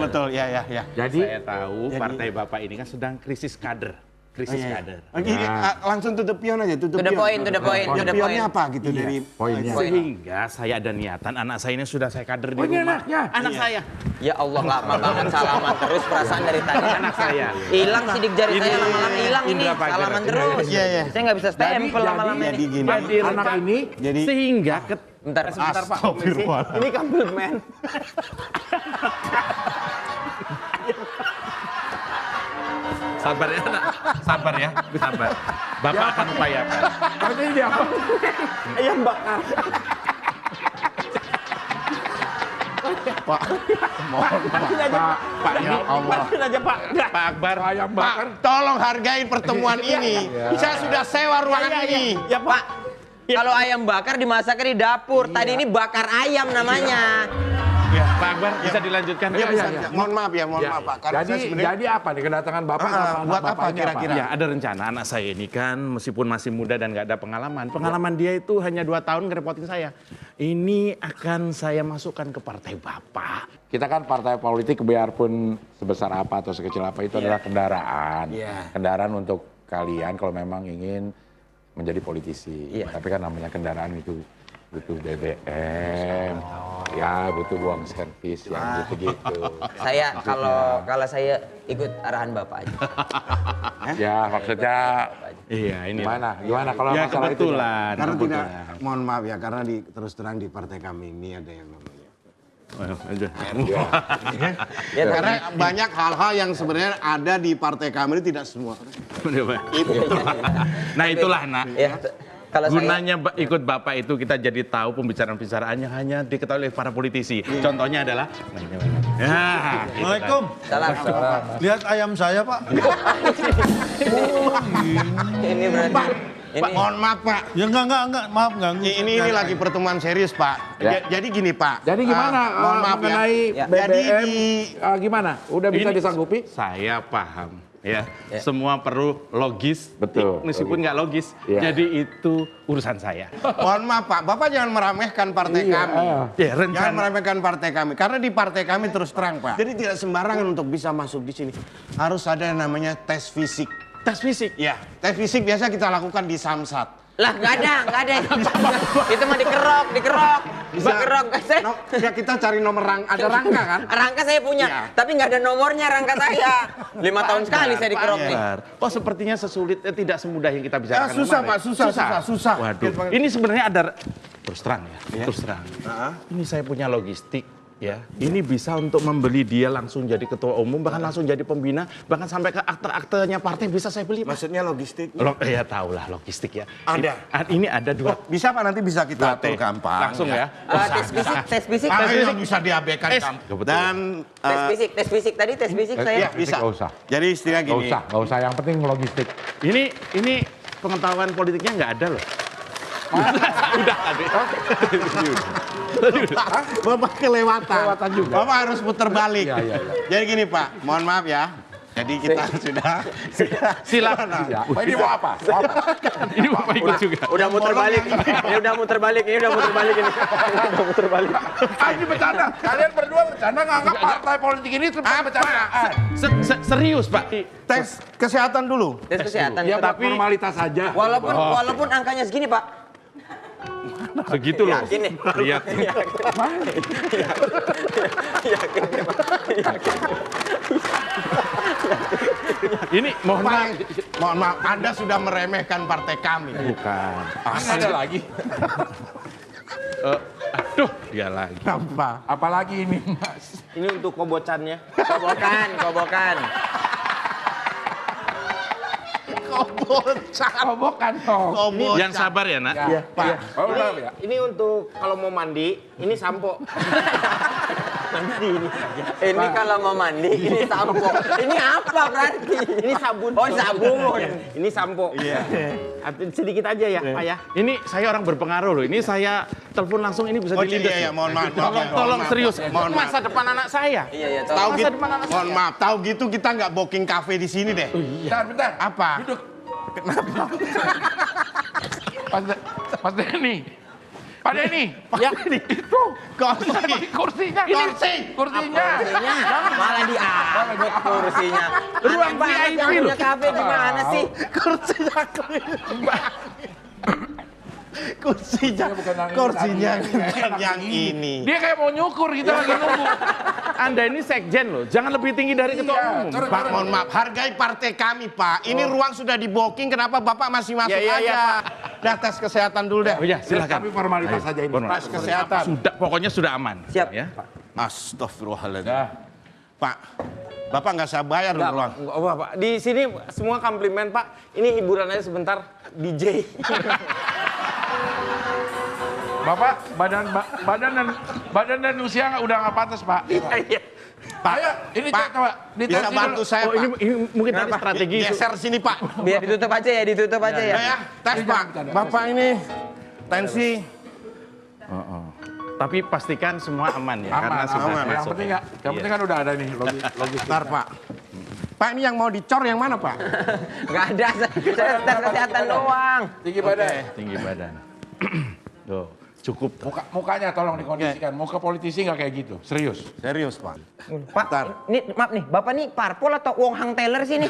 Speaker 1: Betul. Ya.
Speaker 3: Jadi,
Speaker 10: Saya tahu partai Bapak ini kan sedang krisis kader. Krisis kader.
Speaker 1: Oke, langsung tutup pion aja, tutup
Speaker 7: To the
Speaker 1: pion.
Speaker 7: point, to the point, to the
Speaker 1: Pionnya
Speaker 7: point.
Speaker 1: apa gitu dari
Speaker 3: poinnya.
Speaker 10: Sehingga saya ada niatan anak saya ini sudah saya kader di
Speaker 3: ini
Speaker 10: rumah.
Speaker 3: anaknya?
Speaker 10: Anak saya.
Speaker 7: Ya Allah lama banget salaman terus perasaan dari tadi.
Speaker 10: Anak saya.
Speaker 7: Hilang sidik jari
Speaker 10: Ini
Speaker 7: saya lama-lama hilang ini.
Speaker 10: Indra Pagar.
Speaker 7: Salaman terus.
Speaker 1: Iya.
Speaker 7: Saya nggak bisa stempel lama-lama
Speaker 1: Jadi
Speaker 7: ini.
Speaker 1: gini.
Speaker 10: Jadi
Speaker 3: anak ini
Speaker 1: Jadi
Speaker 10: sehingga
Speaker 7: Bentar.
Speaker 10: sebentar Pak.
Speaker 1: Astagfirullah.
Speaker 2: Ini komplimen.
Speaker 10: Sabar ya, Nak. Sabar ya, sabar. Bapak akan upayakan.
Speaker 3: ini dia apa?
Speaker 2: Ayam bakar.
Speaker 3: Pak, ya Allah.
Speaker 2: Pastiin aja Pak.
Speaker 10: Pak Akbar,
Speaker 3: Ayam bakar.
Speaker 1: Pak, tolong hargain pertemuan ini. Saya sudah sewa ruangan ini.
Speaker 2: Ya Pak.
Speaker 7: Kalau ayam bakar dimasaknya di dapur. Tadi ini bakar ayam namanya.
Speaker 10: Pak Akbar bisa dilanjutkan.
Speaker 1: Iya. Mohon maaf Pak. Karena saya sebenarnya
Speaker 3: Jadi apa nih kedatangan Bapak sama anak
Speaker 1: buat apa
Speaker 3: bapaknya
Speaker 1: kira-kira?
Speaker 10: Ya ada rencana anak saya ini kan meskipun masih muda dan nggak ada pengalaman dia itu hanya 2 tahun ngerepotin saya. Ini akan saya masukkan ke partai Bapak.
Speaker 3: Kita kan partai politik biarpun sebesar apa atau sekecil apa itu adalah kendaraan.
Speaker 1: Iya.
Speaker 3: Kendaraan untuk kalian kalau memang ingin menjadi politisi.
Speaker 7: Iya.
Speaker 3: Tapi kan namanya kendaraan itu butuh BBM, ya butuh uang servis yang gitu-gitu.
Speaker 7: Saya kalau saya ikut arahan Bapak aja.
Speaker 3: Ya maksudnya
Speaker 10: Iya ini.
Speaker 3: gimana kalau
Speaker 10: Ya
Speaker 3: masalah itu?
Speaker 10: kebetulan.
Speaker 1: karena tidak
Speaker 10: kebetulan.
Speaker 1: mohon maaf ya karena terus terang di partai kami ini ada yang namanya
Speaker 7: Ya,
Speaker 1: Karena banyak hal-hal yang sebenarnya ada di partai kami ini tidak semua.
Speaker 10: Nah itulah nak.
Speaker 7: ya. Kalau
Speaker 10: Gunanya ikut Bapak itu kita jadi tahu pembicaraan-pembicaraannya hanya diketahui oleh para politisi. Contohnya adalah ya,
Speaker 6: Assalamualaikum.
Speaker 7: Salam.
Speaker 6: Lihat ayam saya, Pak.
Speaker 7: Ini berarti.
Speaker 1: Pak, mohon maaf Pak.
Speaker 6: Ya enggak, maaf ganggu.
Speaker 1: Ini lagi pertemuan serius Pak.
Speaker 3: Ya.
Speaker 1: Jadi gini Pak.
Speaker 3: Jadi gimana
Speaker 1: Mohon maaf
Speaker 3: mengenai
Speaker 1: ya.
Speaker 3: BBM?
Speaker 1: Jadi
Speaker 3: Gimana? Udah bisa disanggupi?
Speaker 10: Saya paham. Ya, semua perlu logis,
Speaker 3: Betul,
Speaker 10: meskipun nggak logis.
Speaker 3: Ya.
Speaker 10: Jadi itu urusan saya.
Speaker 1: mohon maaf Pak, Bapak jangan meremehkan partai kami.
Speaker 10: Ya,
Speaker 1: Jangan
Speaker 10: rencana.
Speaker 1: meremehkan partai kami, karena di partai kami terus terang Pak. Jadi tidak sembarangan untuk bisa masuk di sini. Harus ada yang namanya tes fisik.
Speaker 10: Tes fisik.
Speaker 1: Ya, tes fisik biasa kita lakukan di Samsat.
Speaker 7: Lah nggak ada. Itu mah dikerok. Dikerok.
Speaker 1: No, ya kita cari nomor ada rangka kan?
Speaker 7: Rangka saya punya,
Speaker 1: Iya.
Speaker 7: tapi nggak ada nomornya rangka saya. 5 tahun sekali saya dikerok nih.
Speaker 10: Oh sepertinya tidak semudah yang kita bicarakan.
Speaker 1: susah,
Speaker 10: kemarin.
Speaker 1: Pak, susah.
Speaker 10: Waduh, ini sebenarnya ada terus terang ya, terus terang. Ini saya punya logistik. Ya, ini bisa untuk membeli dia langsung jadi ketua umum, bahkan langsung jadi pembina, bahkan sampai ke akte-aktenya partai bisa saya beli. Pak.
Speaker 1: Maksudnya logistik?
Speaker 10: Ya tahulah logistik ya.
Speaker 1: Ada.
Speaker 10: Ini ada dua.
Speaker 1: Bisa Pak, nanti bisa kita atur gampang.
Speaker 10: Langsung ya.
Speaker 7: Tes fisik.
Speaker 1: Yang bisa diabaikan dan
Speaker 7: Tes fisik tadi tes fisik saya.
Speaker 1: bisa.
Speaker 3: Nggak usah.
Speaker 1: Jadi istilah gini.
Speaker 3: Nggak usah. Yang penting logistik.
Speaker 10: Ini pengetahuan politiknya nggak ada loh. Udah tadi.
Speaker 1: Bapak kelewatan.
Speaker 3: juga.
Speaker 1: Bapak harus putar balik.
Speaker 3: Iya.
Speaker 1: Jadi gini Pak, mohon maaf ya. Jadi kita sudah
Speaker 10: Silakan.
Speaker 3: Ya. Ini mau apa?
Speaker 10: Ini Bapak ikut juga.
Speaker 7: Udah muter balik. Ini udah muter balik ini. Udah muter balik.
Speaker 3: Ini bercanda. Kalian berdua bercanda nganggap partai politik ini tempat bercandaan.
Speaker 10: Serius Pak.
Speaker 1: tes kesehatan dulu.
Speaker 7: Tes kesehatan.
Speaker 3: Ya, tapi formalitas saja.
Speaker 7: Walaupun angkanya segini, Pak.
Speaker 10: Begitu loh.
Speaker 7: Yakin nih.
Speaker 10: Lihat.
Speaker 7: Yakin nih, Pak.
Speaker 10: Ini mohon
Speaker 1: Pak,
Speaker 10: maaf.
Speaker 1: mohon maaf, Anda sudah meremehkan partai kami.
Speaker 10: Bukan.
Speaker 3: Ada lagi.
Speaker 10: Aduh, dia lagi.
Speaker 1: Apa?
Speaker 3: Apalagi ini, Mas.
Speaker 2: Ini untuk kobocannya.
Speaker 7: Kobokan.
Speaker 3: Kobokan dong.
Speaker 10: Yang sabar ya, Nak.
Speaker 3: Ya.
Speaker 1: Pak,
Speaker 3: Ya.
Speaker 2: Ini untuk kalau mau mandi, ini sampo.
Speaker 7: Ini kalau mau mandi, ini sampo. Ini apa berarti?
Speaker 2: Ini sabun.
Speaker 7: Oh, sabun.
Speaker 2: Ini sampo. Iya. Sedikit aja ya, Pak ya.
Speaker 10: Ini saya orang berpengaruh loh. Ini saya telepon langsung ini bisa
Speaker 1: oh
Speaker 10: dilindas.
Speaker 1: iya, mohon maaf.
Speaker 10: Tolong serius.
Speaker 1: Mohon maaf.
Speaker 10: Masa depan anak saya.
Speaker 7: Iya,
Speaker 1: Tahu
Speaker 7: tahu.
Speaker 1: gitu, mohon maaf. Tahu gitu kita nggak booking cafe di sini deh.
Speaker 3: Bentar.
Speaker 1: Apa?
Speaker 3: Duduk. Kenapa? Mas Denny. Pak Denny.
Speaker 10: Ya,
Speaker 3: Itu.
Speaker 1: Kursinya.
Speaker 3: Kursinya.
Speaker 7: Malah diangkat kursinya.
Speaker 10: Ruang
Speaker 7: Aneh banget
Speaker 10: VIP
Speaker 7: yang punya
Speaker 10: loh.
Speaker 7: kafe gimana sih?
Speaker 1: Kursinya yang ini.
Speaker 3: Dia kayak mau nyukur, kita lagi nunggu.
Speaker 10: Anda ini sekjen loh. Jangan lebih tinggi dari ketua umum.
Speaker 1: Pak, mohon maaf, hargai partai kami, Pak. Ini ruang sudah di booking, kenapa Bapak masih masuk aja? Dah tes kesehatan dulu deh.
Speaker 10: Oh ya, silakan.
Speaker 3: Tapi formalitas saja ini.
Speaker 10: Tes
Speaker 1: kesehatan.
Speaker 10: Sudah, pokoknya sudah aman.
Speaker 7: Siap.
Speaker 10: Ya.
Speaker 1: Astagfirullahaladzim. Pak, Bapak nggak saya bayar dulu ruang.
Speaker 2: Enggak, Pak. Di sini semua komplimen, Pak. Ini hiburan aja sebentar. DJ.
Speaker 3: Bapak, badan dan usia udah nggak pantas, Pak.
Speaker 2: Iya.
Speaker 1: Pak,
Speaker 3: Ayo, ini
Speaker 1: Pak,
Speaker 3: coba
Speaker 1: bisa
Speaker 3: ditekan
Speaker 1: bantu
Speaker 3: dulu.
Speaker 1: saya,
Speaker 10: Oh,
Speaker 1: Pak.
Speaker 10: ini mungkin tadi strategi.
Speaker 1: Geser sini, Pak.
Speaker 7: Biar ditutup aja ya, ditutup aja ya.
Speaker 1: Udah ya, tes, Pak. Bapak ini tensi.
Speaker 10: Tapi pastikan semua aman ya, karena sudah
Speaker 3: Aman. Yang
Speaker 10: masuk.
Speaker 3: penting nggak, yang penting kan udah ada nih logis.
Speaker 1: Bentar, Pak. Pak, ini yang mau dicor yang mana, Pak?
Speaker 7: Nggak ada, saya tes kesehatan doang.
Speaker 3: Tinggi badan.
Speaker 10: Tinggi badan. Tuh, cukup.
Speaker 3: Mukanya tolong dikondisikan. Muka politisi nggak kayak gitu. Serius.
Speaker 1: Serius, Pak.
Speaker 7: Pak, ini maaf nih, Bapak nih parpol atau Wong Hang Taylor sih nih?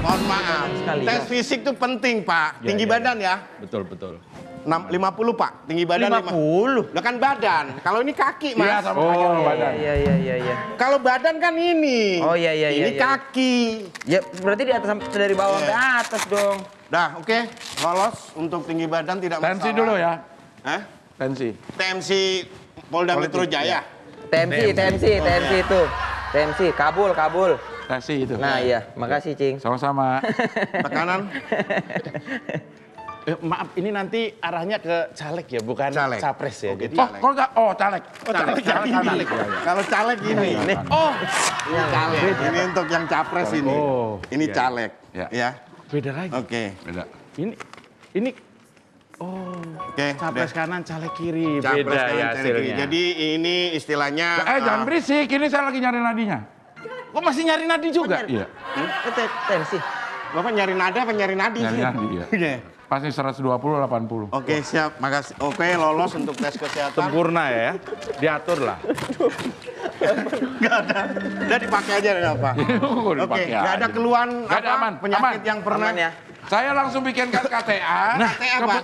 Speaker 1: Mohon maaf.
Speaker 7: Sekali.
Speaker 1: Tes fisik itu penting, Pak. Tinggi badan ya.
Speaker 10: Betul, betul.
Speaker 1: 50, Pak. Tinggi badan
Speaker 7: 50.
Speaker 1: Lah kan badan. Kalau ini kaki,
Speaker 3: Iya,
Speaker 1: Mas.
Speaker 3: sama kaki sama badan.
Speaker 7: Iya.
Speaker 1: Kalau badan kan ini.
Speaker 7: Oh, iya.
Speaker 1: Ini kaki.
Speaker 7: Ya, berarti di atas dari bawah sampai atas dong.
Speaker 1: Dah, oke. Lolos untuk tinggi badan tidak masalah.
Speaker 3: Tensi dulu ya.
Speaker 1: Hah?
Speaker 3: Tensi.
Speaker 1: TMC Polda Metro Jaya.
Speaker 7: TMC itu. TMC, kabul.
Speaker 3: Kasih itu.
Speaker 7: Nah iya, makasih Cing.
Speaker 3: Sama-sama.
Speaker 1: Tekanan.
Speaker 10: Maaf, ini nanti arahnya ke caleg ya, bukan
Speaker 1: Caleg.
Speaker 10: capres ya.
Speaker 1: Oke,
Speaker 10: Jadi,
Speaker 1: caleg.
Speaker 3: Caleg.
Speaker 1: Caleg. Kalau caleg ini. Oh, ini caleg. Ini untuk yang capres ini.
Speaker 10: Oh,
Speaker 1: Ini
Speaker 10: iya.
Speaker 1: caleg.
Speaker 3: Iya.
Speaker 1: Ya.
Speaker 10: beda lagi.
Speaker 1: Oke.
Speaker 3: Beda.
Speaker 10: Ini
Speaker 1: Oke.
Speaker 10: capres
Speaker 1: udah.
Speaker 10: kanan, caleg kiri.
Speaker 1: Capres
Speaker 10: Beda
Speaker 1: kanan,
Speaker 10: ya
Speaker 1: caleg kiri.
Speaker 10: hasilnya.
Speaker 1: Jadi ini istilahnya.
Speaker 3: Jangan berisik, ini saya lagi nyari nadinya.
Speaker 10: Kok masih nyari nadi juga?
Speaker 3: Iya.
Speaker 7: TMC.
Speaker 1: Bapak nyari nada apa nyari nadi
Speaker 3: Nyari
Speaker 1: sih?
Speaker 3: nadi, iya.
Speaker 1: Oke.
Speaker 3: Pasti 120, 80.
Speaker 1: Oke, siap. Makasih. Oke, lolos untuk tes kesehatan.
Speaker 10: Sempurna ya, diatur lah.
Speaker 1: Nggak ada. Udah dipakai aja nggak apa. Oke, nggak ada keluhan
Speaker 3: Nggak ada,
Speaker 1: apa,
Speaker 3: aman,
Speaker 1: penyakit
Speaker 3: aman.
Speaker 1: yang pernah.
Speaker 7: Aman ya.
Speaker 3: Saya langsung bikinkan KTA.
Speaker 1: KTA, Pak.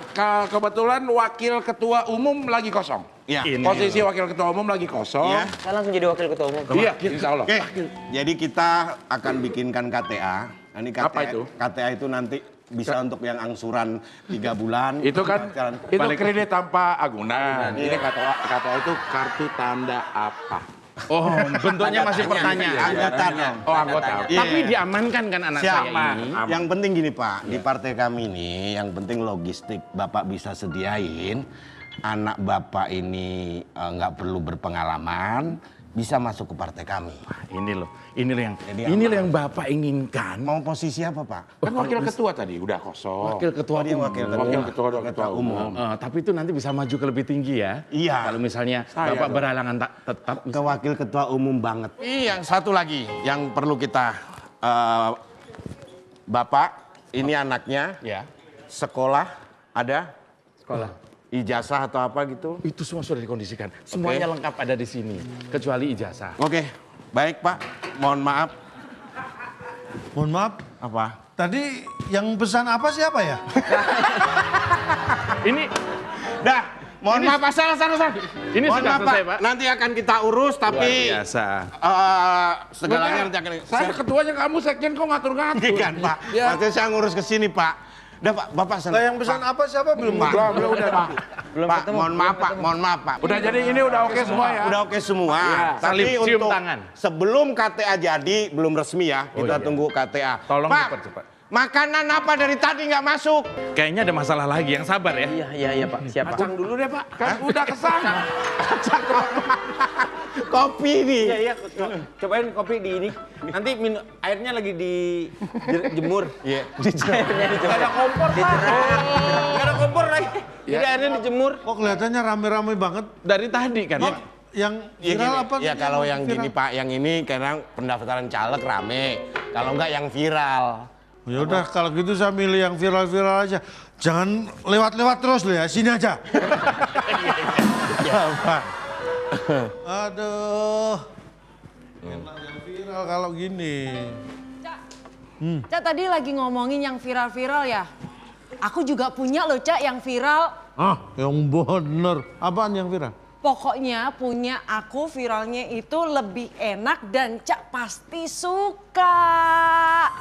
Speaker 3: Kebetulan wakil ketua umum lagi kosong.
Speaker 1: Iya.
Speaker 3: Posisi wakil ketua umum lagi kosong.
Speaker 1: Iya.
Speaker 7: Saya langsung jadi wakil ketua umum.
Speaker 3: Iya, insya Allah.
Speaker 1: Oke, jadi kita akan bikinkan KTA. Nah, ini KTA,
Speaker 3: Apa itu?
Speaker 1: KTA itu nanti bisa untuk yang angsuran 3 bulan.
Speaker 3: Itu kan, itu kredit tanpa agunan. Ini KTA itu kartu tanda apa?
Speaker 10: Oh, bentuknya masih pertanyaan.
Speaker 1: Anggota dong.
Speaker 3: Oh, anggota.
Speaker 1: Iya.
Speaker 10: Tapi diamankan kan anak
Speaker 1: Siap.
Speaker 10: saya ini.
Speaker 1: Yang penting gini Pak, di partai kami ini yang penting logistik Bapak bisa sediain. Anak Bapak ini nggak perlu berpengalaman, bisa masuk ke partai kami.
Speaker 10: Ini loh yang
Speaker 1: Jadi
Speaker 10: ini loh yang Bapak inginkan.
Speaker 1: Mau posisi apa Pak?
Speaker 3: Kan wakil ketua tadi udah kosong.
Speaker 10: Wakil ketua
Speaker 1: dia
Speaker 10: umum.
Speaker 1: wakil
Speaker 3: ketua umum.
Speaker 10: Tapi itu nanti bisa maju ke lebih tinggi ya.
Speaker 1: Iya.
Speaker 10: Kalau misalnya
Speaker 3: Saya
Speaker 10: Bapak
Speaker 3: dong.
Speaker 10: berhalangan tetap.
Speaker 1: Ke wakil ketua umum banget. Yang satu lagi yang perlu kita Bapak ini anaknya
Speaker 10: Ya.
Speaker 1: sekolah ada
Speaker 10: Sekolah.
Speaker 1: ijazah atau apa gitu?
Speaker 10: Itu semua sudah dikondisikan. Semuanya lengkap ada di sini, kecuali ijazah.
Speaker 1: Oke, baik Pak. Mohon maaf.
Speaker 6: Mohon maaf,
Speaker 1: Apa?
Speaker 6: tadi yang pesan apa siapa ya?
Speaker 10: Ini
Speaker 1: Dah, mohon maaf salah.
Speaker 10: Ini
Speaker 1: Mohon
Speaker 10: sudah
Speaker 1: maaf,
Speaker 10: selesai,
Speaker 1: Pak.
Speaker 10: Pak.
Speaker 1: Nanti akan kita urus
Speaker 10: luar
Speaker 1: tapi
Speaker 10: biasa.
Speaker 1: segalanya nanti akan
Speaker 3: Saya ketuanya kamu, sekjen kok ngatur-ngatur.
Speaker 1: kan Pak.
Speaker 3: Ya.
Speaker 1: Maksudnya saya ngurus ke sini Pak. Udah Pak, Bapak sana.
Speaker 6: Lah yang pesan apa siapa belum?
Speaker 1: Pak,
Speaker 3: udah Pak.
Speaker 1: Pak, mohon maaf Pak.
Speaker 3: Udah jadi ini udah oke semua ya.
Speaker 1: Udah oke semua.
Speaker 10: Iya,
Speaker 1: Tapi
Speaker 10: salib, cium
Speaker 1: untuk
Speaker 10: tangan.
Speaker 1: sebelum KTA jadi belum resmi ya, kita tunggu KTA.
Speaker 10: Tolong
Speaker 1: Pak,
Speaker 10: dipercepat.
Speaker 1: makanan apa dari tadi nggak masuk?
Speaker 10: Kayaknya ada masalah lagi, yang sabar ya.
Speaker 7: Iya Pak, siap Pak.
Speaker 3: Kacang dulu deh Pak, kan udah kesana.
Speaker 1: Kopi nih.
Speaker 7: Iya, cobain kopi di ini. Nanti minum airnya lagi dijemur.
Speaker 1: Iya.
Speaker 7: Airnya dijemur.
Speaker 3: Gak ada kompor Pak.
Speaker 7: Gak ada kompor lagi. Jadi airnya dijemur.
Speaker 6: Kok kelihatannya rame-rame banget?
Speaker 10: Dari tadi kan.
Speaker 6: Yang
Speaker 1: Ya,
Speaker 6: viral
Speaker 1: gini,
Speaker 6: apa?
Speaker 1: ya kalau yang
Speaker 6: viral?
Speaker 1: gini Pak, yang ini kadang pendaftaran caleg rame. Kalau enggak yang viral.
Speaker 6: Ya udah kalau gitu saya milih yang viral-viral aja. Jangan lewat-lewat terus loh ya, sini aja. Ya, Pak. Aduh. Enak yang viral kalau gini.
Speaker 5: Cak tadi lagi ngomongin yang viral-viral ya. Aku juga punya loh Cak yang viral.
Speaker 6: Ah, yang bener. Apaan yang viral?
Speaker 5: Pokoknya punya aku viralnya itu lebih enak dan Cak pasti suka.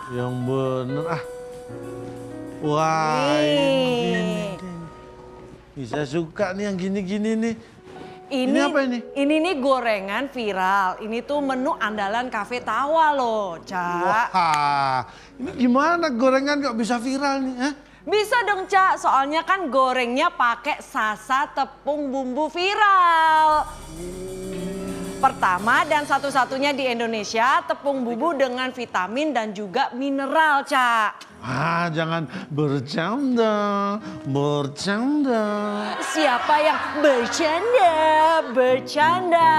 Speaker 6: Yang bener. Ah. Wah,
Speaker 5: Nih.
Speaker 6: bisa suka nih yang gini-gini nih.
Speaker 5: Ini
Speaker 6: apa ini?
Speaker 5: Ini nih gorengan viral. Ini tuh menu andalan Cafe Tawa loh, Cak.
Speaker 6: Wah, ini gimana gorengan kok bisa viral nih? Hah?
Speaker 5: Bisa dong, Cak. Soalnya kan gorengnya pakai Sasa tepung bumbu viral. Pertama dan satu-satunya di Indonesia tepung bumbu dengan vitamin dan juga mineral, Cak.
Speaker 6: Ah, jangan bercanda.
Speaker 5: Siapa yang bercanda?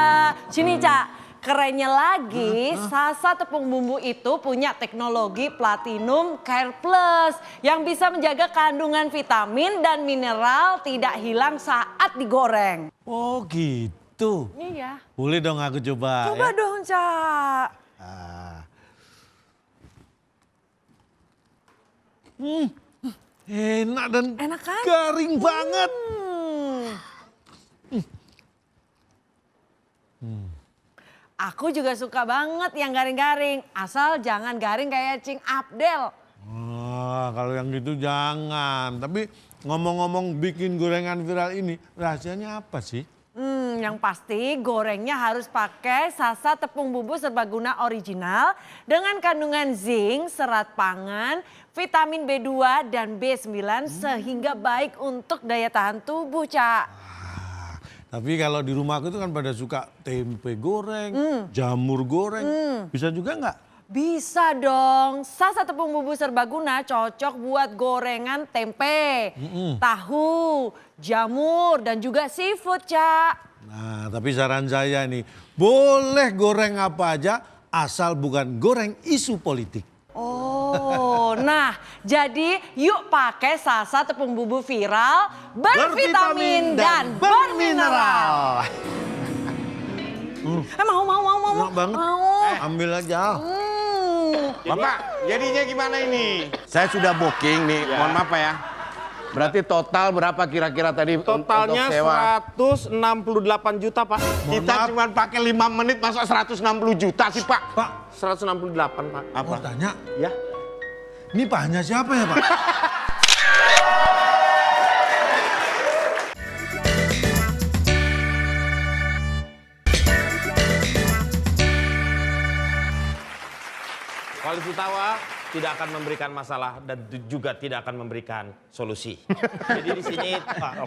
Speaker 5: Sini, Cak. Kerennya lagi, Sasa tepung bumbu itu punya teknologi Platinum Care Plus yang bisa menjaga kandungan vitamin dan mineral tidak hilang saat digoreng.
Speaker 6: Oh gitu.
Speaker 5: Iya.
Speaker 6: Boleh dong aku coba.
Speaker 5: Coba
Speaker 6: ya?
Speaker 5: dong, Cak.
Speaker 6: Ah. Enak dan
Speaker 5: Enak kan?
Speaker 6: garing banget.
Speaker 5: Aku juga suka banget yang garing-garing. Asal jangan garing kayak Cing Abdel.
Speaker 6: Kalau yang gitu jangan. Tapi ngomong-ngomong bikin gorengan viral ini, rahasianya apa sih?
Speaker 5: Yang pasti gorengnya harus pakai Sasa tepung bumbu serbaguna original dengan kandungan zinc, serat pangan, vitamin B2 dan B9 sehingga baik untuk daya tahan tubuh, Cak.
Speaker 6: Tapi kalau di rumahku itu kan pada suka tempe goreng, jamur goreng. Bisa juga nggak?
Speaker 5: Bisa dong, Sasa tepung bumbu serbaguna cocok buat gorengan tempe, tahu, jamur dan juga seafood, Cak.
Speaker 6: Nah, tapi saran saya nih, boleh goreng apa aja asal bukan goreng isu politik.
Speaker 5: Oh, nah jadi yuk pakai Sasa tepung bumbu viral, bervitamin dan bermineral. Mau.
Speaker 6: Enak banget. Ambil aja.
Speaker 1: Bapak, jadinya gimana ini? Saya sudah booking nih, mohon maaf ya. Berarti total berapa kira-kira tadi
Speaker 2: Totalnya
Speaker 1: untuk sewa?
Speaker 2: 168 juta, Pak.
Speaker 1: Kita cuma pakai 5 menit masa 160 juta sih, Pak.
Speaker 6: Pak,
Speaker 2: 168, Pak.
Speaker 6: mau tanya,
Speaker 2: Ya.
Speaker 6: ini Paknya siapa ya Pak?
Speaker 2: Koalisi Tawa tidak akan memberikan masalah dan juga tidak akan memberikan solusi. Jadi di sini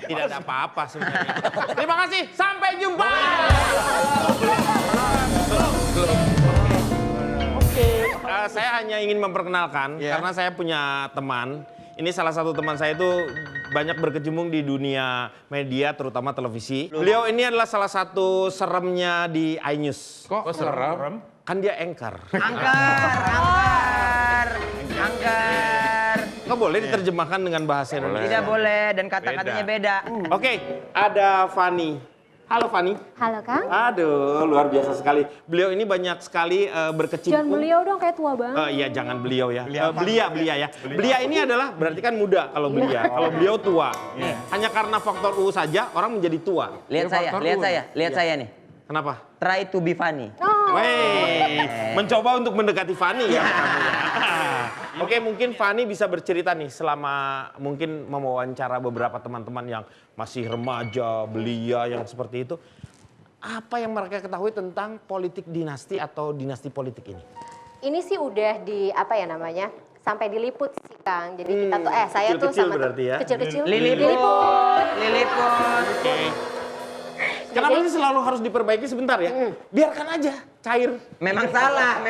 Speaker 2: tidak ada apa-apa sebenarnya. Terima kasih, sampai jumpa. Saya hanya ingin memperkenalkan karena saya punya teman. Ini salah satu teman saya itu banyak berkecimpung di dunia media, terutama televisi. Beliau ini adalah salah satu seremnya di iNews.
Speaker 3: Kok serem?
Speaker 2: Kan dia anchor.
Speaker 7: Angker.
Speaker 2: Nggak boleh diterjemahkan dengan bahasa Indonesia.
Speaker 7: Tidak boleh dan kata-katanya beda.
Speaker 2: Oke, ada Fani. Halo Fani.
Speaker 11: Halo Kang.
Speaker 2: Aduh, luar biasa sekali. Beliau ini banyak sekali berkecimpung.
Speaker 11: Jangan beliau dong, kayak tua banget.
Speaker 2: Iya, jangan beliau ya. Belia ya. Belia ini adalah berarti kan muda kalau belia. Kalau beliau tua. Hanya karena faktor saja orang menjadi tua.
Speaker 7: Lihat saya nih.
Speaker 2: Kenapa?
Speaker 7: Try to be funny.
Speaker 2: Wey, mencoba untuk mendekati Fani ya. Oke, mungkin Fani bisa bercerita nih selama mungkin mewawancara beberapa teman-teman yang masih remaja, belia yang seperti itu. Apa yang mereka ketahui tentang politik dinasti atau dinasti politik ini?
Speaker 11: Ini sih udah sampai diliput sih Kang. Jadi kita tuh, saya tuh
Speaker 2: Kecil-kecil
Speaker 11: sama
Speaker 2: berarti ya?
Speaker 11: kecil-kecil.
Speaker 7: Liliput.
Speaker 2: Oke. Kenapa sih selalu harus diperbaiki sebentar ya? Biarkan aja, cair.
Speaker 7: Memang salah.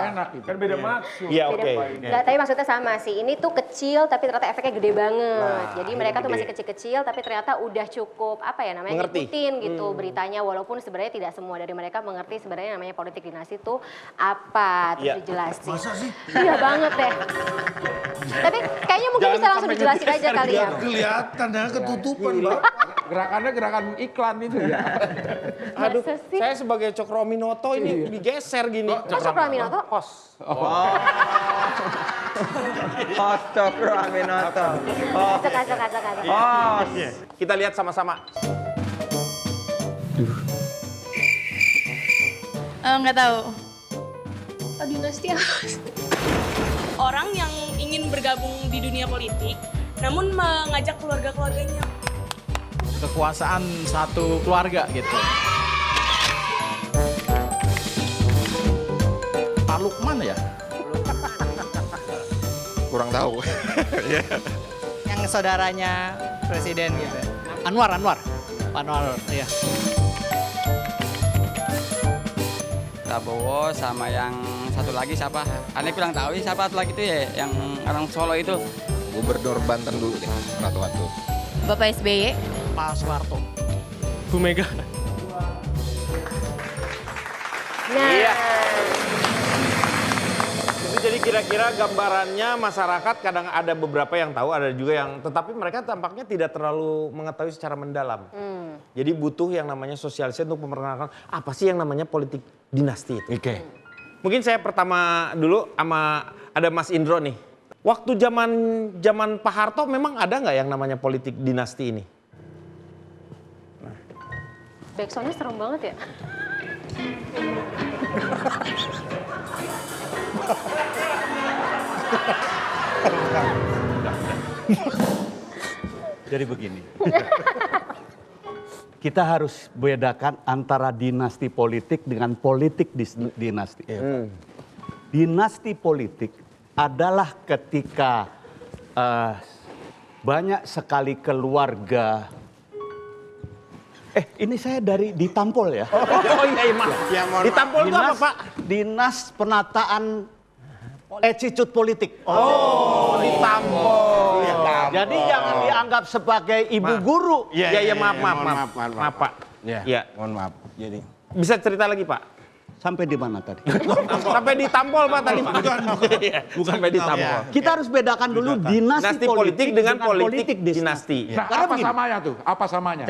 Speaker 3: Enak itu. Kan beda maksud.
Speaker 2: Iya, oke.
Speaker 11: Nggak, tapi maksudnya sama sih. Ini tuh kecil tapi ternyata efeknya gede banget. Jadi mereka tuh masih kecil-kecil tapi ternyata udah cukup
Speaker 2: Mengerti.
Speaker 11: ngikutin gitu beritanya. Walaupun sebenarnya tidak semua dari mereka mengerti sebenarnya namanya politik dinasti tuh apa. Terus dijelasin.
Speaker 6: Masa sih?
Speaker 11: Iya banget deh. Tapi kayaknya mungkin bisa langsung dijelasin aja kali ya.
Speaker 6: Kelihatan ya ketutupan Pak.
Speaker 3: Gerakannya gerakan iklan itu ya.
Speaker 2: Aduh,
Speaker 11: Masa sih?
Speaker 2: saya sebagai Cokroaminoto ini digeser gini.
Speaker 11: Cokroaminoto?
Speaker 2: Host.
Speaker 7: Cokroaminoto.
Speaker 2: Kita lihat sama-sama.
Speaker 12: Nggak tahu. Dinasti apa? Orang yang ingin bergabung di dunia politik, namun mengajak keluarga-keluarganya.
Speaker 13: Kekuasaan satu keluarga gitu. Pak Lukman ya?
Speaker 3: Kurang tahu.
Speaker 13: Yang saudaranya presiden gitu. Anwar, ya.
Speaker 14: Prabowo sama yang satu lagi siapa? Aneh kurang tahu siapa satu lagi itu ya, yang orang Solo itu.
Speaker 3: Gubernur Banten dulu deh, ratu-ratu.
Speaker 12: Bapak SBY.
Speaker 13: Pak Soeharto.
Speaker 12: Bu Mega.
Speaker 2: Iya. Jadi kira-kira gambarannya masyarakat kadang ada beberapa yang tahu, ada juga yang, tetapi mereka tampaknya tidak terlalu mengetahui secara mendalam. Jadi butuh yang namanya sosialisasi untuk memperkenalkan apa sih yang namanya politik dinasti itu.
Speaker 1: Oke.
Speaker 2: Mungkin saya pertama dulu ada Mas Indro nih. Waktu zaman Pak Harto memang ada nggak yang namanya politik dinasti ini?
Speaker 11: Backsoundnya serem banget ya.
Speaker 10: Jadi begini.
Speaker 15: kita harus bedakan antara dinasti politik dengan politik dinasti. Dinasti politik adalah ketika banyak sekali keluarga. Ini saya dari ditampol ya.
Speaker 2: Oh iya, maaf. Ya, ditampol itu apa, Pak?
Speaker 15: Dinas Penataan Attitude Politik.
Speaker 2: Oh, ditampol.
Speaker 15: Jadi jangan dianggap sebagai ibu guru.
Speaker 2: Iya, maaf, Pak.
Speaker 1: Ya, mohon maaf. Jadi
Speaker 2: bisa cerita lagi, Pak?
Speaker 15: Sampai di mana tadi?
Speaker 2: Sampai ditampol, Pak, tadi. Bukan sampai ditampol.
Speaker 15: Kita harus bedakan dulu dinasti politik dengan politik dinasti.
Speaker 3: Nah, apa samanya tuh? Apa samanya?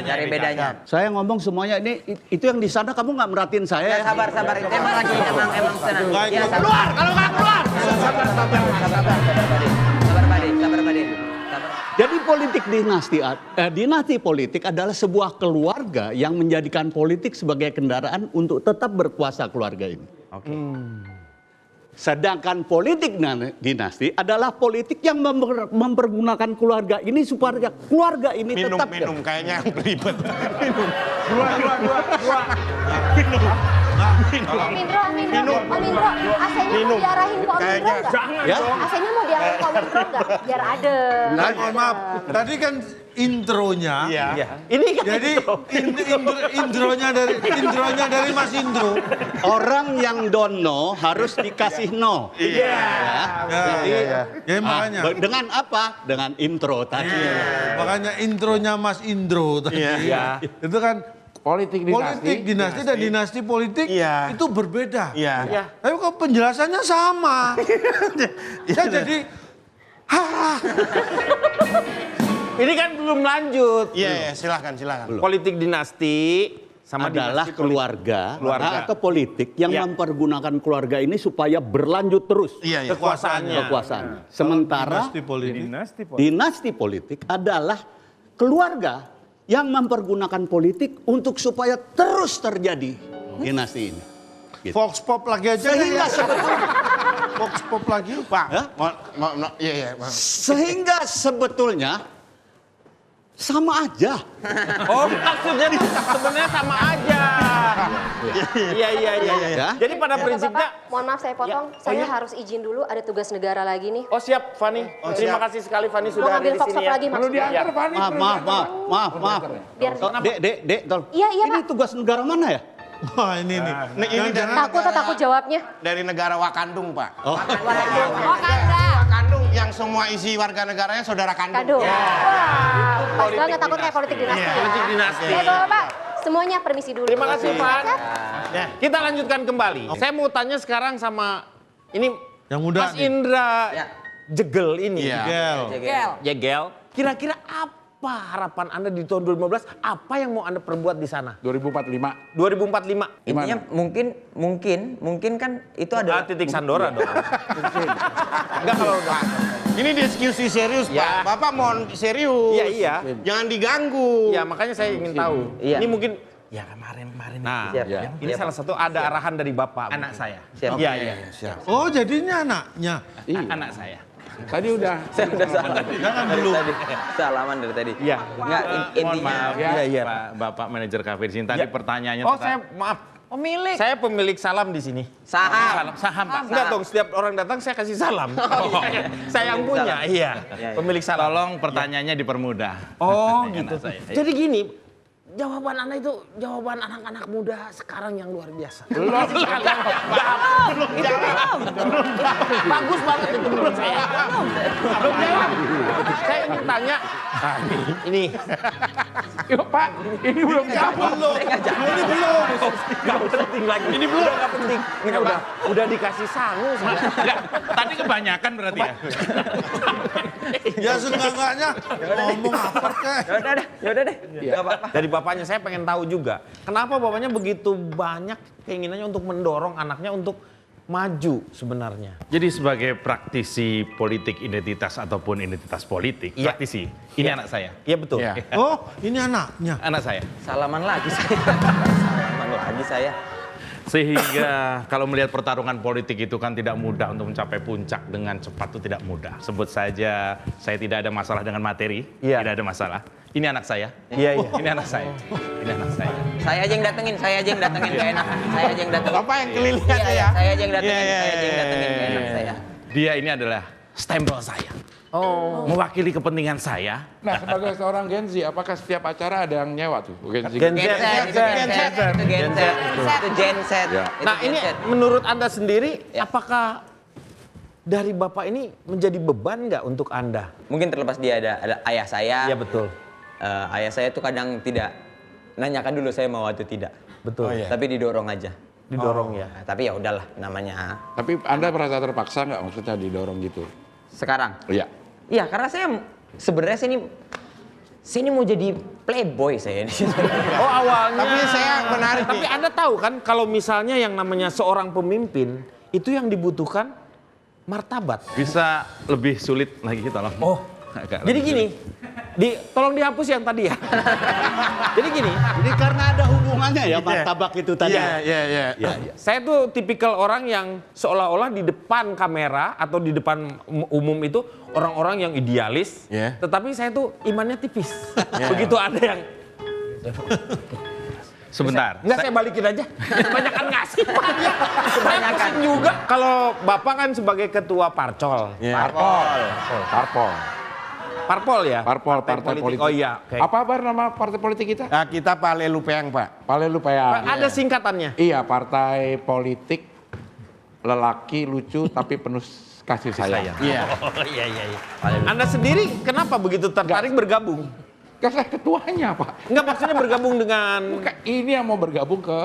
Speaker 2: Cari
Speaker 7: bedanya.
Speaker 15: Saya ngomong semuanya itu yang di sana kamu nggak merhatiin saya.
Speaker 7: Sabar. Emang lagi emang senang. Ya,
Speaker 6: Keluar, kalau nggak keluar.
Speaker 7: Sabar, Pak.
Speaker 15: Jadi politik dinasti politik adalah sebuah keluarga yang menjadikan politik sebagai kendaraan untuk tetap berkuasa keluarga ini. Sedangkan politik dinasti adalah politik yang mempergunakan keluarga ini supaya keluarga ini tetap.
Speaker 1: Minum kayaknya yang ribet.
Speaker 11: Om Indro, AC-nya mau diarahin ke Om Indro nggak? AC-nya mau diarahin ke Om Indro nggak? Biar adem.
Speaker 6: Nah, mohon maaf, tadi kan intronya.
Speaker 2: Ini kan
Speaker 6: Jadi intronya dari Mas Indro.
Speaker 15: Orang yang don't know harus dikasih know.
Speaker 6: Ya makanya.
Speaker 15: Dengan apa? Dengan intro tadi.
Speaker 6: Makanya intronya Mas Indro tadi. Itu kan
Speaker 3: Politik
Speaker 6: dinasti dan dinasti politik itu berbeda. Tapi kok penjelasannya sama. Saya jadi
Speaker 2: ini kan belum lanjut.
Speaker 1: Iya, silakan.
Speaker 2: Politik dinasti sama
Speaker 15: adalah
Speaker 2: dinasti
Speaker 15: keluarga atau politik yang mempergunakan keluarga ini supaya berlanjut terus kekuasaan. Sementara dinasti politik adalah keluarga yang mempergunakan politik untuk supaya terus terjadi dinasti ini.
Speaker 6: gitu. Vox Pop lagi aja.
Speaker 15: Sehingga sebetulnya
Speaker 6: Vox Pop lagi, Pak.
Speaker 15: Sehingga sebetulnya sama aja.
Speaker 2: Oh, maksudnya tuh sebenarnya sama aja. Iya. Jadi pada prinsipnya,
Speaker 11: Bapak, mohon maaf saya potong. Saya harus izin dulu, ada tugas negara lagi nih.
Speaker 2: Oh siap, Fani. Terima kasih sekali Fani
Speaker 11: Mau
Speaker 2: sudah
Speaker 11: ngambil
Speaker 2: ada di
Speaker 11: Vox
Speaker 2: sini
Speaker 11: Pop
Speaker 2: ya.
Speaker 11: lagi maksudnya.
Speaker 15: Maaf.
Speaker 11: Biar
Speaker 15: Dek,
Speaker 11: Iya,
Speaker 15: ini
Speaker 11: Pak.
Speaker 15: tugas negara mana ya?
Speaker 6: Wah, ini nih.
Speaker 1: Ini dari
Speaker 11: Takut jawabnya.
Speaker 1: dari negara Wakandung, Pak.
Speaker 11: Wakanda.
Speaker 1: Yang semua isi warga negaranya saudara kandung.
Speaker 11: Kandung. Wah, pas banget takut kayak politik dinasti.
Speaker 2: Politik dinasti.
Speaker 11: Baik, Bapak. Semuanya permisi dulu.
Speaker 2: Terima kasih, Pak. Kita lanjutkan kembali. Saya mau tanya sekarang sama ini
Speaker 6: yang muda
Speaker 2: Mas Indra Jegel ini.
Speaker 5: Jegel.
Speaker 2: Kira-kira apa harapan Anda di tahun 2015? Apa yang mau Anda perbuat di sana?
Speaker 3: 2045.
Speaker 2: 2045.
Speaker 7: Intinya mungkin kan itu adalah
Speaker 2: titik Sandora dong. Enggak kalau udah.
Speaker 1: Ini diskusi serius, Pak. Bapak mohon serius.
Speaker 2: Iya.
Speaker 1: Jangan diganggu.
Speaker 2: Ya, makanya saya ingin tahu.
Speaker 7: Iya.
Speaker 2: Ini mungkin kemarin. Nah, ini salah satu ada arahan dari Bapak. Anak saya.
Speaker 7: Siap.
Speaker 2: Iya.
Speaker 6: Oh, jadi ini anaknya.
Speaker 2: Anak saya.
Speaker 3: Tadi udah.
Speaker 7: Saya udah salaman.
Speaker 6: Jangan dulu.
Speaker 7: Salaman dari tadi.
Speaker 2: Iya.
Speaker 7: Enggak intinya.
Speaker 10: Iya. Bapak manajer kafe di sini tadi pertanyaannya.
Speaker 2: Oh, saya maaf.
Speaker 5: Pemilik.
Speaker 2: Saya pemilik salam di sini.
Speaker 7: Saham,
Speaker 2: Pak. Enggak dong, setiap orang datang saya kasih salam. Saya yang punya, iya. Pemilik salam.
Speaker 10: Tolong pertanyaannya dipermudah.
Speaker 2: Oh, gitu.
Speaker 10: Saya.
Speaker 2: Jadi gini, jawaban Anda itu jawaban anak-anak muda sekarang yang luar biasa. Belum. Bagus banget itu menurut saya. Belum jawab. Saya ingin tanya. Ini.
Speaker 3: Pak, ini belum jawab.
Speaker 2: Ini belum. Gak penting lagi. Ini belum. Udah gak penting. Ini udah dikasih sangu.
Speaker 10: Enggak, tadi kebanyakan berarti ya.
Speaker 6: Ya seenggak-enggaknya ngomong apa kek.
Speaker 7: Yaudah deh. Enggak apa-apa.
Speaker 2: Dari bapaknya saya pengen tahu juga. Kenapa bapaknya begitu banyak keinginannya untuk mendorong anaknya untuk maju sebenarnya?
Speaker 10: Jadi sebagai praktisi politik identitas ataupun identitas politik, praktisi, ini anak saya.
Speaker 2: Iya betul.
Speaker 6: Oh, ini anaknya.
Speaker 10: Anak saya.
Speaker 7: Salaman lagi saya.
Speaker 10: Sehingga kalau melihat pertarungan politik itu kan tidak mudah untuk mencapai puncak dengan cepat, itu tidak mudah. Sebut saja saya tidak ada masalah dengan materi, tidak ada masalah. Ini anak saya.
Speaker 2: Iya.
Speaker 10: Ini anak saya. Ini anak saya.
Speaker 7: Saya aja yang datengin, gak enak. Saya aja yang datengin.
Speaker 2: Bapak yang keliling aja ya.
Speaker 7: Saya aja yang datengin, gak enak saya.
Speaker 10: Dia ini adalah stempel saya. Mewakili kepentingan saya.
Speaker 3: Nah, sebagai seorang Gen Z, apakah setiap acara ada yang nyewa tuh?
Speaker 7: Gen Z.
Speaker 2: Nah, ini menurut Anda sendiri, apakah dari Bapak ini menjadi beban nggak untuk Anda?
Speaker 7: Mungkin terlepas dia ada ayah saya.
Speaker 2: Iya, betul.
Speaker 7: Ayah saya tuh kadang tidak nanyakan dulu saya mau atau tidak.
Speaker 2: Betul.
Speaker 7: Tapi didorong aja.
Speaker 2: Didorong ya.
Speaker 7: Tapi ya udahlah namanya.
Speaker 3: Tapi Anda merasa terpaksa nggak maksudnya didorong gitu?
Speaker 7: Sekarang?
Speaker 3: Iya.
Speaker 7: Iya, karena saya sebenarnya saya ini mau jadi playboy saya ini.
Speaker 2: Oh, awalnya.
Speaker 1: Tapi saya menarik
Speaker 2: Tapi
Speaker 1: nih.
Speaker 2: Anda tahu kan kalau misalnya yang namanya seorang pemimpin itu yang dibutuhkan martabat.
Speaker 10: Bisa lebih sulit lagi tolong.
Speaker 2: Oh. Jadi gini, tolong dihapus yang tadi ya. Jadi gini.
Speaker 15: Jadi karena ada hubungannya ya martabak itu tadi.
Speaker 1: Iya.
Speaker 2: Saya tuh tipikal orang yang seolah-olah di depan kamera atau di depan umum itu orang-orang yang idealis. Tetapi saya tuh imannya tipis. Begitu ada yang
Speaker 10: sebentar.
Speaker 2: Enggak, saya balikin aja. Kebanyakan ngasih. Kebanyakan juga. Kalau Bapak kan sebagai ketua Parcol. Parpol ya?
Speaker 3: Parpol, partai politik.
Speaker 2: Oh iya. Okay.
Speaker 3: Apa nama partai politik kita?
Speaker 1: Nah, kita Palelupeng, Pak.
Speaker 3: Palelupeng.
Speaker 2: Ada singkatannya?
Speaker 3: Iya, partai politik lelaki lucu tapi penuh kasih sayang.
Speaker 2: Iya. Iya. Anda sendiri kenapa begitu tertarik bergabung?
Speaker 3: Kan saya ketuanya, Pak.
Speaker 2: Enggak, maksudnya bergabung dengan...
Speaker 3: Bukan, ini yang mau bergabung ke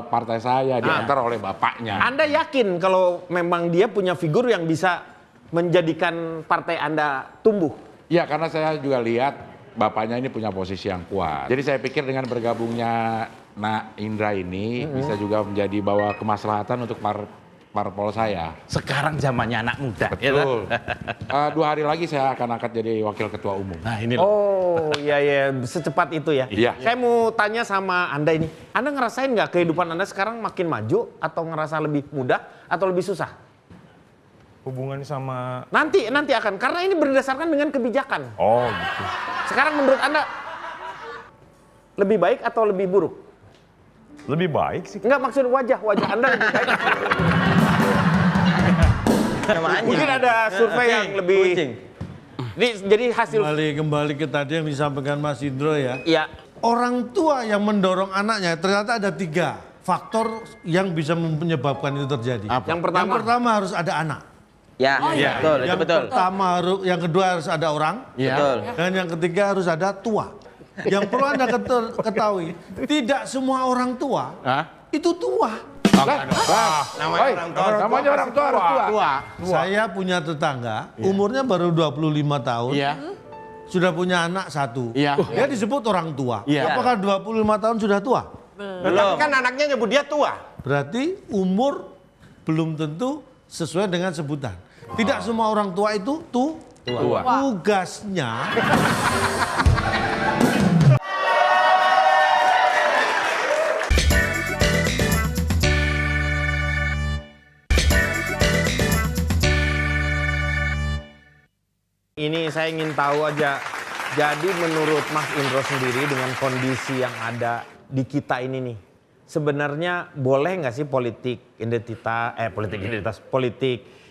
Speaker 3: partai saya, diantar oleh bapaknya.
Speaker 2: Anda yakin kalau memang dia punya figur yang bisa menjadikan partai Anda tumbuh?
Speaker 3: Ya, karena saya juga lihat bapaknya ini punya posisi yang kuat. Jadi saya pikir dengan bergabungnya Nak Indra ini bisa juga menjadi bawa kemaslahatan untuk parpol saya.
Speaker 10: Sekarang zamannya anak muda.
Speaker 3: Betul. 2 hari lagi saya akan angkat jadi wakil ketua umum.
Speaker 10: Nah, ini
Speaker 2: Oh, iya. Secepat itu ya?
Speaker 3: Iya.
Speaker 2: Saya mau tanya sama Anda ini. Anda ngerasain nggak kehidupan Anda sekarang makin maju atau ngerasa lebih mudah atau lebih susah?
Speaker 9: Hubungan sama...
Speaker 2: Nanti akan. Karena ini berdasarkan dengan kebijakan.
Speaker 9: Oh, gitu.
Speaker 2: Sekarang menurut Anda lebih baik atau lebih buruk?
Speaker 9: Lebih baik sih.
Speaker 2: Enggak, maksud wajah Anda lebih baik. Mungkin ada survei yang lebih... Jadi hasil...
Speaker 6: Kembali ke tadi yang disampaikan Mas Indro ya.
Speaker 2: Iya.
Speaker 6: Orang tua yang mendorong anaknya ternyata ada 3 faktor yang bisa menyebabkan itu terjadi.
Speaker 2: Apa? Yang
Speaker 6: pertama harus ada anak.
Speaker 7: Ya, betul, itu betul.
Speaker 6: Yang kedua harus ada orang.
Speaker 7: Betul.
Speaker 6: Dan yang ketiga harus ada tua. Yang perlu Anda ketahui, tidak semua orang tua itu tua.
Speaker 3: Namanya orang tua harus tua.
Speaker 6: Saya punya tetangga, umurnya baru 25 tahun. Sudah punya anak 1. Dia disebut orang tua. Apakah 25 tahun sudah tua?
Speaker 1: Tapi kan anaknya nyebut dia tua.
Speaker 6: Berarti umur belum tentu sesuai dengan sebutan. Tidak semua orang tua itu tua. Tugasnya
Speaker 2: ini saya ingin tahu aja. Jadi menurut Mas Indro sendiri dengan kondisi yang ada di kita ini nih, sebenarnya boleh nggak sih politik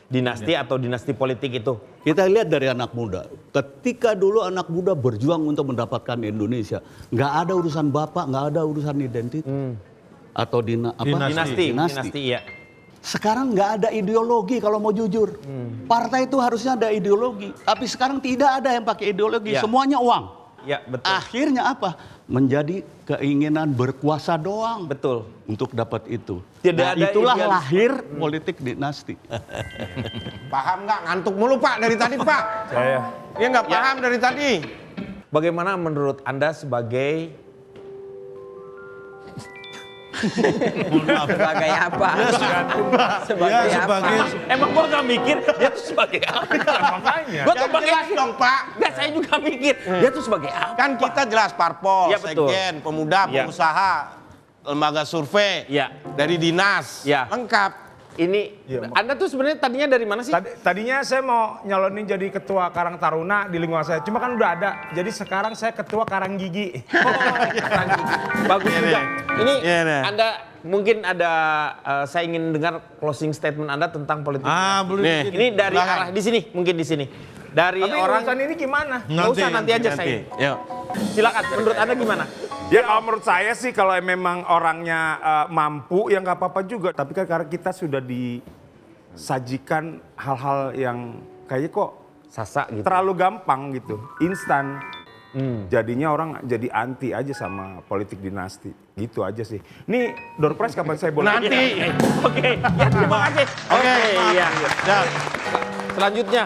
Speaker 2: dinasti atau dinasti politik itu?
Speaker 15: Kita lihat dari anak muda. Ketika dulu anak muda berjuang untuk mendapatkan Indonesia, nggak ada urusan bapak, nggak ada urusan identitas atau
Speaker 2: dinasti, ya.
Speaker 15: Sekarang nggak ada ideologi kalau mau jujur. Partai itu harusnya ada ideologi, tapi sekarang tidak ada yang pakai ideologi, semuanya uang.
Speaker 2: Ya, betul.
Speaker 15: Akhirnya apa? Menjadi keinginan berkuasa doang.
Speaker 2: Betul.
Speaker 15: Untuk dapat itu.
Speaker 2: Itulah
Speaker 15: lahir politik dinasti.
Speaker 1: Paham nggak? Ngantuk mulu Pak dari tadi Pak.
Speaker 9: Saya.
Speaker 1: Dia nggak paham dari tadi.
Speaker 2: Bagaimana menurut Anda sebagai
Speaker 7: Sebagai apa?
Speaker 2: Sebagai apa? Emang gua gak mikir dia tuh sebagai apa?
Speaker 9: Makanya.
Speaker 2: Gua tuh
Speaker 1: jelas dong Pak.
Speaker 2: Enggak, saya juga mikir dia tuh sebagai apa?
Speaker 1: Kan kita jelas parpol,
Speaker 2: Ya, betul.
Speaker 1: sekjen, pemuda, pengusaha, lembaga survei, dari dinas, lengkap.
Speaker 2: Ini Anda tuh sebenarnya tadinya dari mana sih?
Speaker 9: Tadinya saya mau nyalonin jadi ketua Karang Taruna di lingkungan saya, cuma kan udah ada. Jadi sekarang saya ketua Karang Gigi.
Speaker 2: Bagus juga. Ini Anda mungkin ada saya ingin dengar closing statement Anda tentang politik.
Speaker 6: Boleh.
Speaker 2: Ini dari arah di sini, mungkin di sini. Dari
Speaker 9: Tapi
Speaker 2: orang
Speaker 9: urusan ini gimana?
Speaker 2: Nggak usah nanti aja saya.
Speaker 1: Yuk.
Speaker 2: Silakan. Menurut Anda gimana?
Speaker 9: Ya kalau menurut saya sih kalau memang orangnya mampu ya nggak apa-apa juga. Tapi kan karena kita sudah disajikan hal-hal yang kayaknya kok
Speaker 2: Sasa gitu.
Speaker 9: terlalu gampang gitu, instan. Jadinya orang jadi anti aja sama politik dinasti. Gitu aja sih. Nih door prize kapan saya boleh?
Speaker 2: Nanti. Oke, ya terima kasih. Oke, iya. Selanjutnya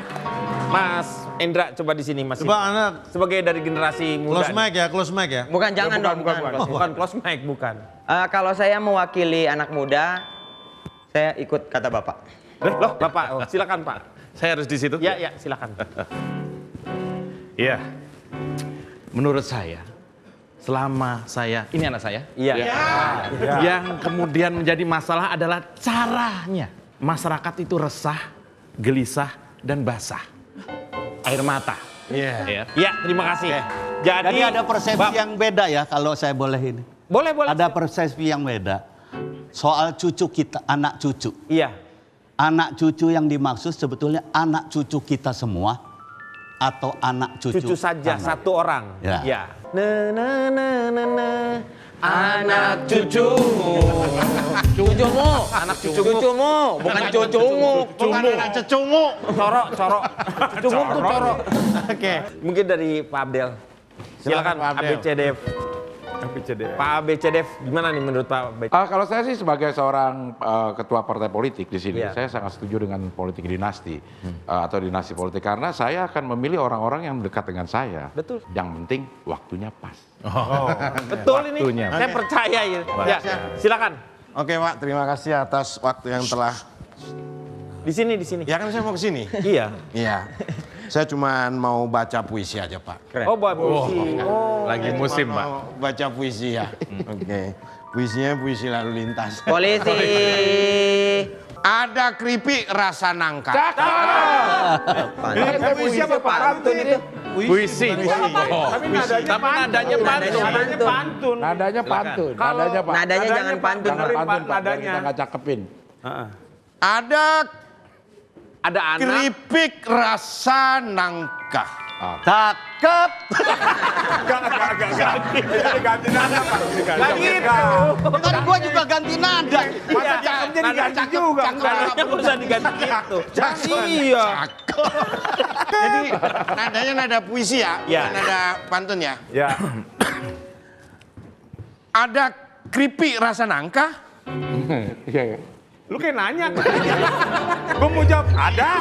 Speaker 2: Mas Endra coba di sini Mas.
Speaker 6: Coba anak
Speaker 2: sebagai dari generasi muda.
Speaker 6: Close mic ya.
Speaker 7: Bukan, jangan dong.
Speaker 2: Bukan close mic, bukan.
Speaker 7: Kalau saya mewakili anak muda, saya ikut kata Bapak.
Speaker 2: Loh, Bapak, silakan Pak.
Speaker 10: Saya harus di situ?
Speaker 2: Ya, silakan.
Speaker 10: Iya. Menurut saya, selama saya, ini anak saya.
Speaker 2: Iya.
Speaker 10: Yang kemudian menjadi masalah adalah caranya. Masyarakat itu resah, gelisah, dan basah. Air mata.
Speaker 1: Iya.
Speaker 2: Ya, terima kasih.
Speaker 15: Jadi ada persepsi yang beda ya kalau saya boleh ini.
Speaker 2: Boleh.
Speaker 15: Ada persepsi yang beda. Soal cucu kita, anak cucu.
Speaker 2: Iya.
Speaker 15: Anak cucu yang dimaksud sebetulnya anak cucu kita semua atau anak cucu.
Speaker 2: Cucu saja, satu orang.
Speaker 15: Ya.
Speaker 2: Anak cucumu. Anak cucumu, bukan cucumu.
Speaker 1: Anak cucumu.
Speaker 2: Coro. Cucumu tuh coro. Oke. Mungkin dari Pak Abdel. Silakan
Speaker 1: Pak Abdel.
Speaker 2: ABCDF. Pak ABCDF, gimana nih menurut Pak ABCDF?
Speaker 3: Kalau saya sih sebagai seorang ketua partai politik di sini, saya sangat setuju dengan politik dinasti atau dinasti politik karena saya akan memilih orang-orang yang dekat dengan saya.
Speaker 2: Betul.
Speaker 3: Yang penting waktunya pas.
Speaker 2: Betul ini. Saya percaya ya. Ya, silakan.
Speaker 1: Oke Pak, terima kasih atas waktu yang telah.
Speaker 2: Di sini.
Speaker 1: Ya kan saya mau ke sini.
Speaker 2: Iya.
Speaker 1: Saya cuma mau baca puisi aja Pak.
Speaker 2: Oh, buat puisi.
Speaker 10: Lagi musim, Pak.
Speaker 1: Mau baca puisi ya. Oke. Puisinya puisi lalu lintas.
Speaker 7: Polisi.
Speaker 1: Ada keripik rasa nangka.
Speaker 9: Ini puisi apa pantun itu?
Speaker 10: Puisi.
Speaker 9: Tapi nadanya pantun.
Speaker 3: Nadanya pantun.
Speaker 7: Nadanya jangan pantun.
Speaker 3: Jangan pantun, Pak.
Speaker 9: Nadanya.
Speaker 3: Kita nggak cakepin.
Speaker 1: Ada
Speaker 2: anak
Speaker 1: keripik rasa nangka.
Speaker 15: Cakep.
Speaker 9: Ganti nada Pak.
Speaker 15: Kan gua juga ganti nada.
Speaker 9: Masa cakepnya diganti juga.
Speaker 2: Nadanya bisa diganti gitu.
Speaker 1: Iya. Jadi nadanya nada puisi ya, bukan nada pantun ya.
Speaker 9: Ya.
Speaker 1: Ada keripik rasa nangka.
Speaker 3: Iya.
Speaker 9: Lu kayak nanya. Gua mau jawab, ada.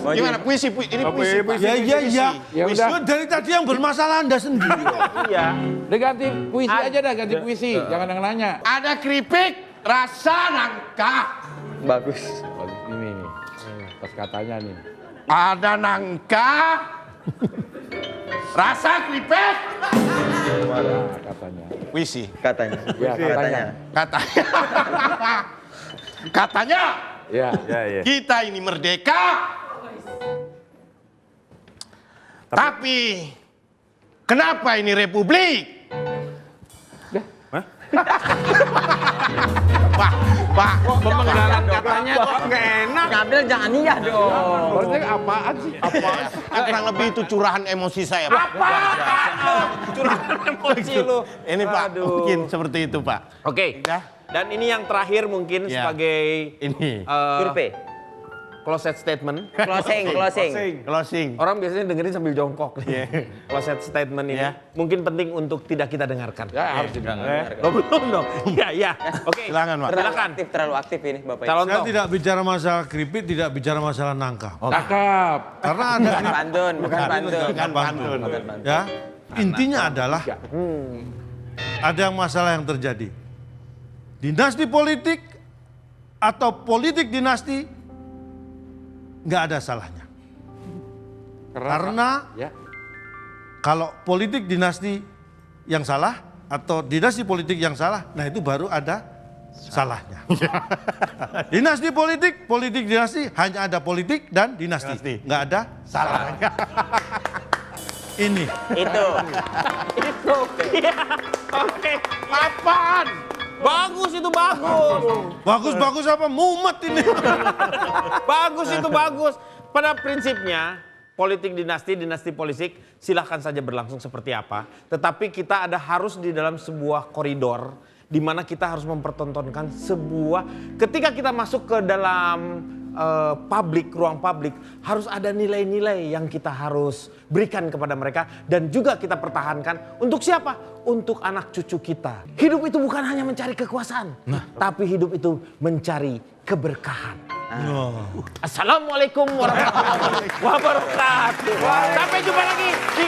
Speaker 1: Gimana puisi? Ini puisi. Pak.
Speaker 6: Iya.
Speaker 3: Ya udah.
Speaker 6: Dari tadi yang bermasalah Anda sendiri.
Speaker 2: Iya.
Speaker 3: Udah ganti puisi aja dah, ganti puisi. Jangan yang nanya.
Speaker 1: Ada keripik rasa nangka.
Speaker 7: Bagus.
Speaker 3: Ini nih. Pas katanya nih.
Speaker 1: Ada nangka. Rasa keripik.
Speaker 3: Katanya.
Speaker 1: Puisi.
Speaker 7: Katanya.
Speaker 3: Ya, katanya.
Speaker 1: Katanya.
Speaker 3: Ya.
Speaker 1: Kita ini merdeka. Tapi kenapa ini republik? Pak,
Speaker 2: Pemenggalan katanya kok
Speaker 9: Nggak enak.
Speaker 7: Abdel jangan iya dong.
Speaker 3: Maksudnya apaan sih?
Speaker 1: kurang lebih itu curahan emosi saya, Pak.
Speaker 2: curahan emosi lu.
Speaker 1: Ini Pak, mungkin seperti itu, Pak.
Speaker 2: Oke. Dan ini yang terakhir mungkin sebagai
Speaker 7: Survei.
Speaker 2: closet statement.
Speaker 7: Closing.
Speaker 2: Orang biasanya dengerin sambil jongkok. Closet statement ini mungkin penting untuk tidak kita dengarkan.
Speaker 3: Ya, harus didengar.
Speaker 2: Belum dong. Iya. Oke.
Speaker 1: Silakan, Pak.
Speaker 7: Terlalu aktif ini Bapak.
Speaker 6: Saya tidak bicara masalah keripik, tidak bicara masalah nangka.
Speaker 3: Cakep.
Speaker 6: Karena ada
Speaker 7: Bukan pantun.
Speaker 6: ya. Intinya adalah ada masalah yang terjadi. Dinasti politik atau politik dinasti nggak ada salahnya. Karena kalau politik dinasti yang salah, atau dinasti politik yang salah, nah itu baru ada salahnya. Dinasti politik, politik dinasti, hanya ada politik dan dinasti. Nggak ada salahnya. Ini.
Speaker 2: Itu. Iya. Oke. Apaan? Bagus itu bagus.
Speaker 6: Bagus apa? Mumet ini.
Speaker 2: Bagus itu bagus. Pada prinsipnya politik dinasti, dinasti politik silahkan saja berlangsung seperti apa. Tetapi kita harus di dalam sebuah koridor di mana kita harus mempertontonkan sebuah, ketika kita masuk ke dalam publik, ruang publik, harus ada nilai-nilai yang kita harus berikan kepada mereka dan juga kita pertahankan. Untuk siapa? Untuk anak cucu kita. Hidup itu bukan hanya mencari kekuasaan, tapi hidup itu mencari keberkahan. Assalamualaikum warahmatullahi wabarakatuh. Sampai jumpa lagi di